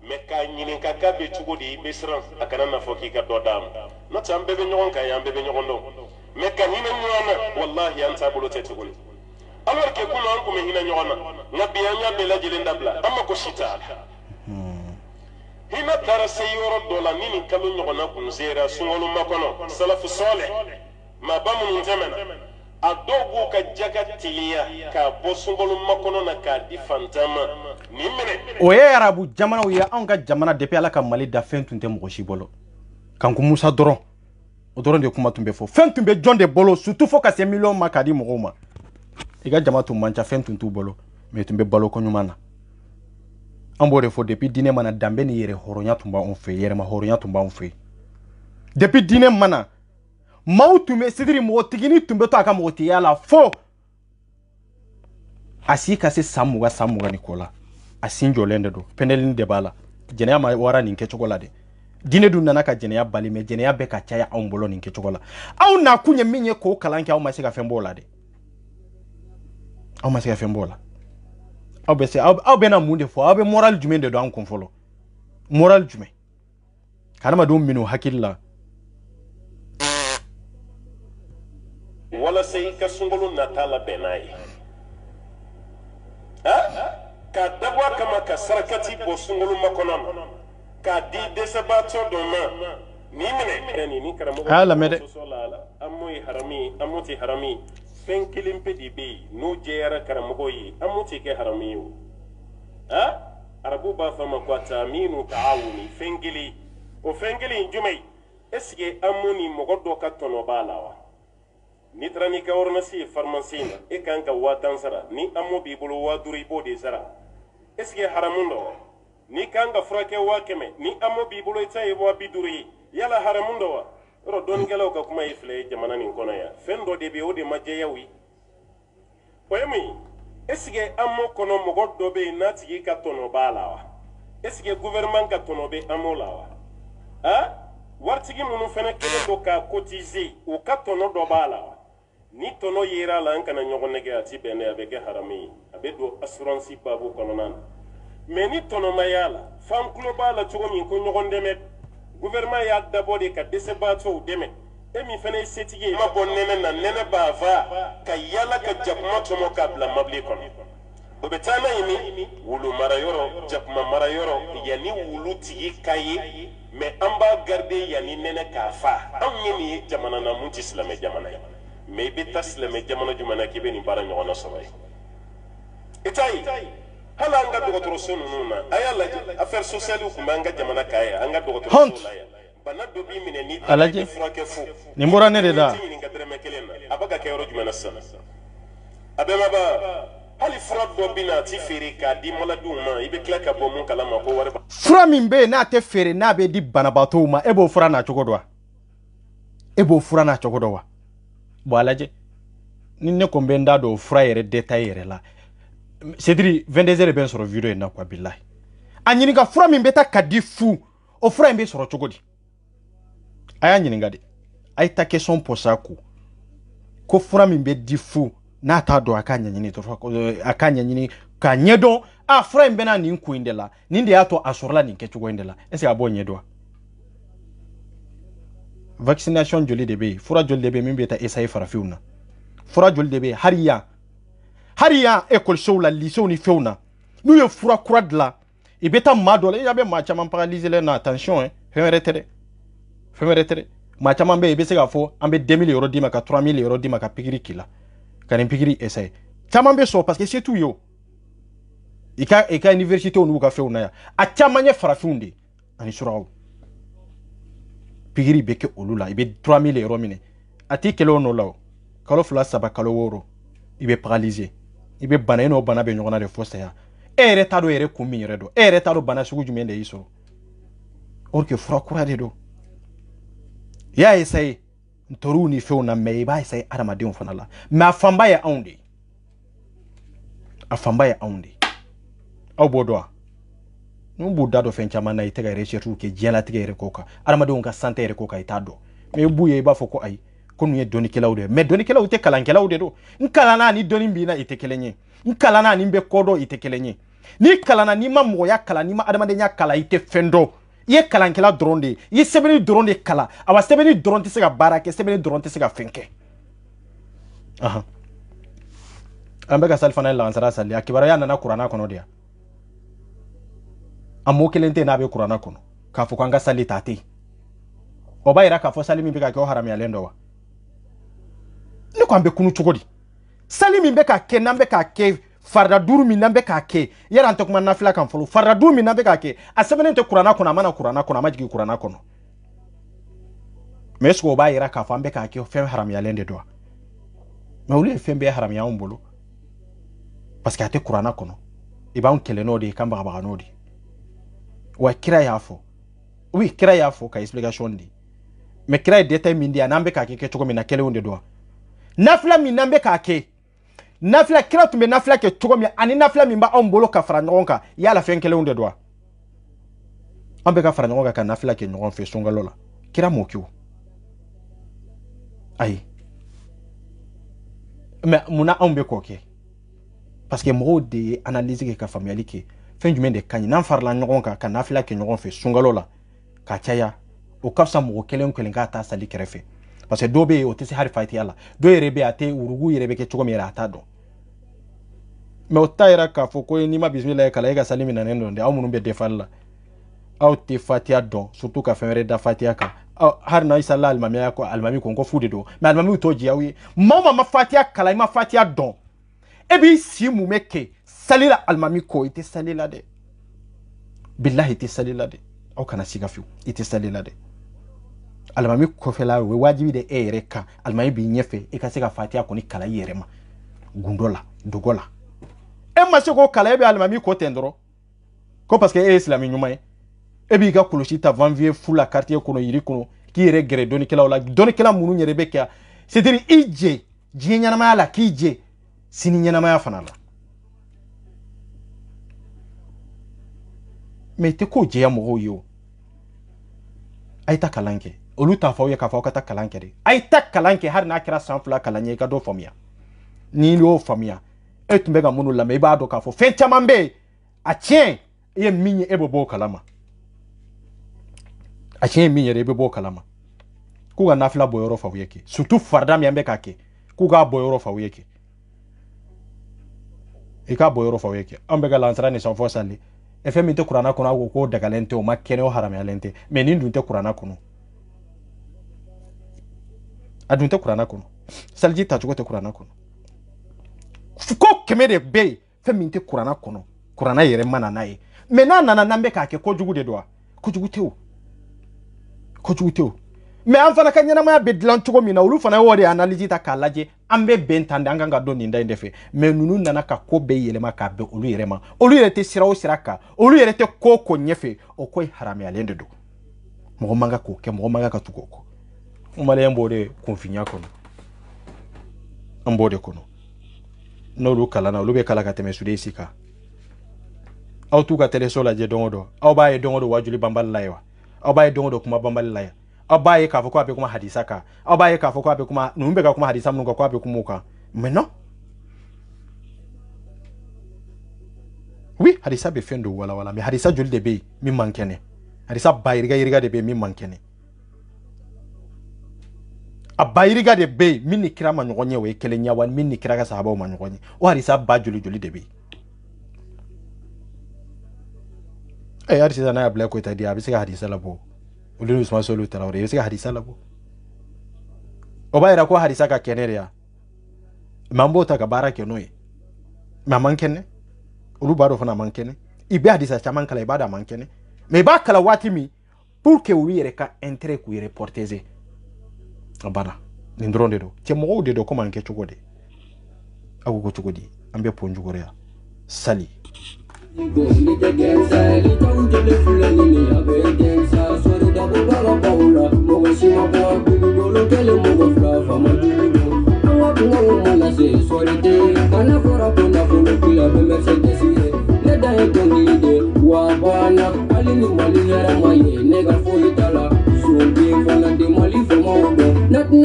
me ka nyini ka ka be tugo di be sran akana na foki ka do dam no tam be nyon ka yam be nyon do me ka hina nyona wallahi anta bulu te tugo alors que kuma an ko me hina nyona nabi anya be la jile ndabla amma ko shita hina tara sayoro do la nini kalu nyona kun zera sungolu makono salafu salih ma bamu ntamana adogo ka jaga tiliya ka bosungolu makono na ka di fantama ni mene oye arabu jamana oya anga jamana depuis ala ka mali da fentunte mogoshi bolo kanku musa doron o doron de kuma tumbe fo fentumbe jonde bolo surtout fo ka se million makadi mogoma iga jamatu mancha fentuntu bolo me tumbe balo ko nyumana ambore fo depuis dine mana dambe ni yere horonya tumba on fe yere ma horonya tumba on fe depuis dine mana mautume sidiri motigini tumbe to aka moti yala fo asika se samuga nikola asinjo lende do penelin de bala jenya ma wara ninke chokolade dine du nana ka jenya bali me jenya be ka chaya ombolo ninke chokola au na kunye minye ko kalanki au masika fembola de au masika fembola au be se au be na munde fo au be moral jume de do an konfolo moral jume kanama do minu hakilla wala sai ka sungulu natala benai ka dabwa kama ka sarakati bo sungulu makonon ka di desabato doma ni mene ni karamo ala mede amoy harami amuti harami penkilim pedi be no jera karamo yi amuti ke harami arabu b'a fɔ ma ko taminu taawuni fɛnkili o fɛnkili in jumɛn est-ce que amu ni mɔgɔ dɔ ka tɔnɔ b'a la wa ni taara n'i ka ordonnance ye pharmacie na e kan ka 1000 sara ni amu b'i bolo 5000 i b'o de sara est-ce que haramun dɔ wa ni kan ka furakɛ 100 ni amu b'i bolo i ta ye 250 ye yala haramun dɔ wa yɔrɔ dɔnnikɛlaw ka kuma ye filɛ jamana nin kɔnɔ yan fɛn dɔ de bɛ o de ma jɛyaw ye o ye mun ye est-ce que amu kɔnɔ mɔgɔ dɔ bɛ yen n'a tigi ka tɔnɔ b'a la wa est-ce que gouvernement ka tɔnɔ bɛ amu la wa ah waritigi minnu fana kɛlen don ka cotiser u ka tɔnɔ dɔ b'a la wa ni tɔnɔ yera la an kana ɲɔgɔn nɛgɛ a ti bɛn dɛ a bɛ kɛ haramu ye a bɛ don assurance babu kɔnɔna na mais ni tɔnɔ ma y'a la f'an tulo b'a la cogo min ko ɲɔgɔn dɛmɛ gouvernement y'a dabɔ de ka dɛsɛbaatɔw dɛmɛ e min fana ye setigi ye ma bɔ nɛnɛ na nɛnɛ b'a fa ka yala ka jakuma tɔmɔ k'a bila mabili kɔnɔ o bɛ taa n'a ye ni wulu marayɔrɔ jakuma marayɔrɔ yanni wulu tigi ka ye mais an b'a garder yanni nɛnɛ k'a fa anw ye nin ye jamana na mun tɛ silamɛ jamana ye mais i bɛ taa silamɛ jamana jumɛn na k'i bɛ nin baara ɲɔgɔnna sɔrɔ ye i t'a ye hali an ka dɔgɔtɔrɔso ninnu na a y'a lajɛ affaire sociale tun b'an ka jamana kan yan an ka dɔgɔtɔrɔso la yan bana dɔ b'i minɛ ni tɛ furakɛ fo nin bɔra ne de da tɛ ɲininka dɔrɔmɛ 1 na a bɛ ka kɛ yɔrɔ jumɛn na sisan a bɛɛ ma ban hali fura dɔ bɛ na a ti feere k'a di maladiw ma i bɛ tila ka bɔ mun kalama ko wari fura min bɛ yen n'a tɛ feere n'a bɛ di banabaatɔw ma e b'o fura n'a cogo dɔn wa e b'o fura n'a cogo dɔn wa bon a lajɛ ni ne ko n bɛ n da don fura yɛrɛ détail yɛrɛ la Cedri 22h bɛ n sɔrɔ video in na quoi billahi a ɲininka fura min bɛ taa ka di fu o fura in bɛ sɔrɔ cogo di a y'a ɲininka de a ye ta question posa ko fura min bɛ di fu n'a t'a dɔn a k'a ɲɛɲini a k'a ɲɛɲini k'a ɲɛdɔn a fura in bɛ na nin ko in de la nin de y'a to a sɔrɔla nin kɛcogo in de la est-ce que a b'o ɲɛdɔn vaccination joli de bɛ yen fura joli de bɛ yen min bɛ taa essayer farafinw na fura joli de bɛ yen hari yan écolesow la lycéw ni fɛnw na n'u ye fura kura dilan i bɛ taa maa dɔ la i bɛ maa caman paralyser na attention fɛn wɛrɛ tɛ dɛ maa caman bɛ yen i bɛ se k'a fɔ an bɛ 2000 euro d'i ma ka 3000 euro d'i ma ka pikiri k'i la ka nin pikiri essayer caman bɛ sɔn parce que c'est tout yo i ka université n'u ka fɛnw na yan a caman ye farafinw de ani surakaw pikiri bɛ kɛ olu la i bɛ 3000 euro minɛ a t'i kɛlɛ o nɔ la o kalo 2 3 kalo 6 i bɛ paralyser i bɛ bana i n'o bana bɛ ɲɔgɔn na de fo saya e yɛrɛ t'a dɔn yɛrɛ kun min yɛrɛ dɔn e yɛrɛ t'a dɔn bana sugu jumɛn de y'i sɔrɔ or que fura kura de don i y'a essayer ntoriw ni fɛnw na mais i b'a essayer adamadenw fana la mais a fanba ye anw de aw b'o dɔn wa n'u b'u da dɔn fɛn caman na i tɛ ka recherche kɛ diɲɛlatigɛ yɛrɛ ko kan adamadenw ka santé yɛrɛ ko kan i t'a dɔn mais i b'u ye i b'a fɔ ko ayi ko ninnu ye dɔnnikɛlaw de ye mais dɔnnikɛlaw tɛ kalankɛlaw de don n kalanna ni dɔnni b'i na i tɛ kelen ye n kalanna ni bɛ kɔ dɔn i tɛ kelen ye n'i kalanna n'i ma mɔgɔya kalan n'i ma adamadenya kalan i tɛ fɛn dɔn i ye kalankɛla dɔrɔn de ye i ye sɛbɛnni dɔrɔn de kalan a wa sɛbɛnni dɔrɔn tɛ se ka baara kɛ sɛbɛnni dɔrɔn tɛ se ka fɛn kɛ an bɛ ka sali fana ye lansara sali a kibaruya nana kuranna kɔnɔ de yan a mot kelen tɛ n'a bɛ kuranna kɔnɔ k'a fɔ k'an ka sali ta ten o b'a yira k'a fɔ sali min bɛ ka kɛ o haramuyalen dɔ wa ne ko an bɛ kunu cogo di sali min bɛ ka kɛ n'an bɛ k'a kɛ farida 5 min n'an bɛ k'a kɛ yala an tɛ kuma nafila kan fɔlɔ farida 5 min n'an bɛ k'a kɛ a sɛbɛnnen tɛ kuranna kɔnɔ a mana kuranna kɔnɔ a ma jigin kuranna kɔnɔ mais est-ce que o b'a yira k'a fɔ an bɛ k'a kɛ fɛn haramuyalen de don wa mais olu ye fɛn bɛɛ haramuya anw bolo parce que a tɛ kuranna kɔnɔ i b'anw kɛlɛ n'o de ye kan bagabaga n'o de ye wa kira y'a fɔ oui kira y'a fɔ ka explication di mais kira ye détail min di yan n'an bɛ k'a kɛ cogo min na kɛlenw de don wa nafila min n'an bɛ k'a kɛ nafila kira tun bɛ nafila kɛ cogo min ani nafila min b'anw bolo ka fara ɲɔgɔn kan yala fɛn kelenw de don wa an bɛ ka fara ɲɔgɔn kan ka nafila kɛ ɲɔgɔn fɛ sunkalo la kira m'o kɛ o ayi mais munna anw bɛ k'o kɛ parce que mɔgɔw de ye analyse kɛ ka faamuyali kɛ fɛn jumɛn de ka ɲi n'an farala ɲɔgɔn kan ka nafila kɛ ɲɔgɔn fɛ sunkalo la ka caya o ka fisa mɔgɔ kelen kelen k'a ta sali kɛrɛfɛ parce que dɔw bɛ yen o tɛ se hali fatiya la dɔw yɛrɛ bɛ yen a tɛ urugu yɛrɛ bɛ kɛ cogo min yɛrɛ a t'a dɔn mais o t'a yira k'a fɔ ko n'i ma bisimilayi kalan e ka sali minɛnen dɔn dɛ aw minnu bɛ defali la aw tɛ fatiya dɔn surtout ka fɛn wɛrɛ da fatiya kan hari na isa la alimamiya ko alimami ko n ko fu de don mais alimamiw t'o diya aw ye maa o maa ma fatiya kalan i ma fatiya dɔn e b'i si mun bɛ kɛ sali la alimami ko i tɛ sali la dɛ billahi ite salila de aw kana siga fiu ite salila de almami ko fela we wajibi de ereka almami bi nyefe e ka se ka fatia ko ni kala yerema gundola dogola e ma se ko kala e be almami ko tendro ko parce que e islami nyuma e bi ga koloshi ta vanvier fula quartier kono yiri kono ki yere gere doni kala wala doni kala munu nyere be ka c'est-à-dire ije jinyana mala kije sini nyana maya fanala mais te ko je ya mo yo aita kalanke olu ta fawo ya ka fawo ka ta kalanke de aita kalanke har na kira sanfula kalanye ka do famia ni lo famia e tumbe ga munu la me ba do ka fo fe chamambe a tien ye minye e bobo kalama a tien minye re bobo kalama ku ga nafila boyoro fawo yake surtout farda mi ambe ka ke ku ga boyoro fawo yake e ka boyoro fawo yake ambe ga lansara ne sanfo sali e fe mi te kurana kono ko daga lente o makene o harame lente me ni ndunte kurana kono adunte kurana kono salji ta te kurana kono ko kemede be fe mi te kurana kono kurana yere mana nae me na nambe ka ke ko jugu de doa ko jugu teo me an fana kanyana ma be dlan tugo mina ulu fana wori analyse ta kalaje ambe bentande anga ga doni nda ndefe me nunu nana ka ko be yele ma ka be olu yere ma olu yere te sira o siraka olu yere te ko nyefe o ko harame alende do mo manga ko ke mo manga ka tugo ko umale mbode konfinya kono mbode kono no lu kala na lu be kala ka teme sude sika aw tu ka tele sola je dongodo aw ba e dongodo wajuli bambal laywa aw ba e dongodo kuma bambal laywa abaye ka foko abe kuma hadisa ka abaye ka foko abe kuma numbe ka kuma hadisa mun ko abe kuma ka mais non oui hadisa be fendo wala mais hadisa joli de be mi mankene hadisa bayiriga de be mi mankene abayiriga de be mi ni kira ma nyogonye we kele nyawan mi ni kira ka sahaba o ma nyogonye o hadisa ba joli de be hadisa na ya bla ko ta dia abi se hadisa labo ulu Usman Solu Traoré yese hadisa labo obayira ko hadisa ka keneria mambo ta ka barake noy mamankene ulu baro fana mankene ibe hadisa chaman kala ibada mankene me ba kala watimi pour que ulu yere ka intérêt ku yere porteze abana ndronde do che mo de do ko manke chugode agugo chugodi ambe ponjugorea sali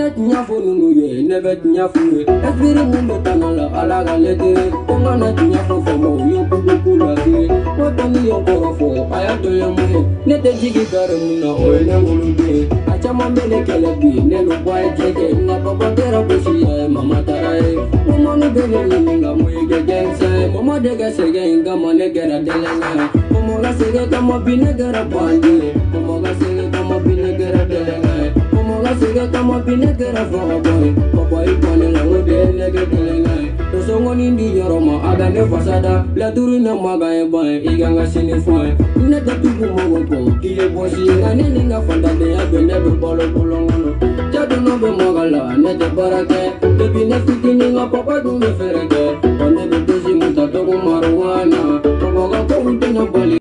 Net nyafonu nuye never nyafu every mundo tanala ala galete konga net nyafu fomo yo kukula ke wotani yo korofo ayato yo mu nete jigi garamuna oyna ngulude achama mbele kelebi nelo boy jege na baba tera boshi mama tarae mama no bele ninga moyege gense mama dega sege inga mane gera delenga mama la sege kama binegara bande mama la sege kama binegara delenga Sega kama binegera boy boy kone la ngode nege delenga to songo nindi yoroma aga ne fasada la durina maga e boy iganga sini foy ne da tubu mo ko kile bosi ngane ninga fanda de ya bene be bolo ngono jadu no be mogala ne de barake de bine fitini nga papa du ne ferege one de dozi muta to marwana to boga ko utena bali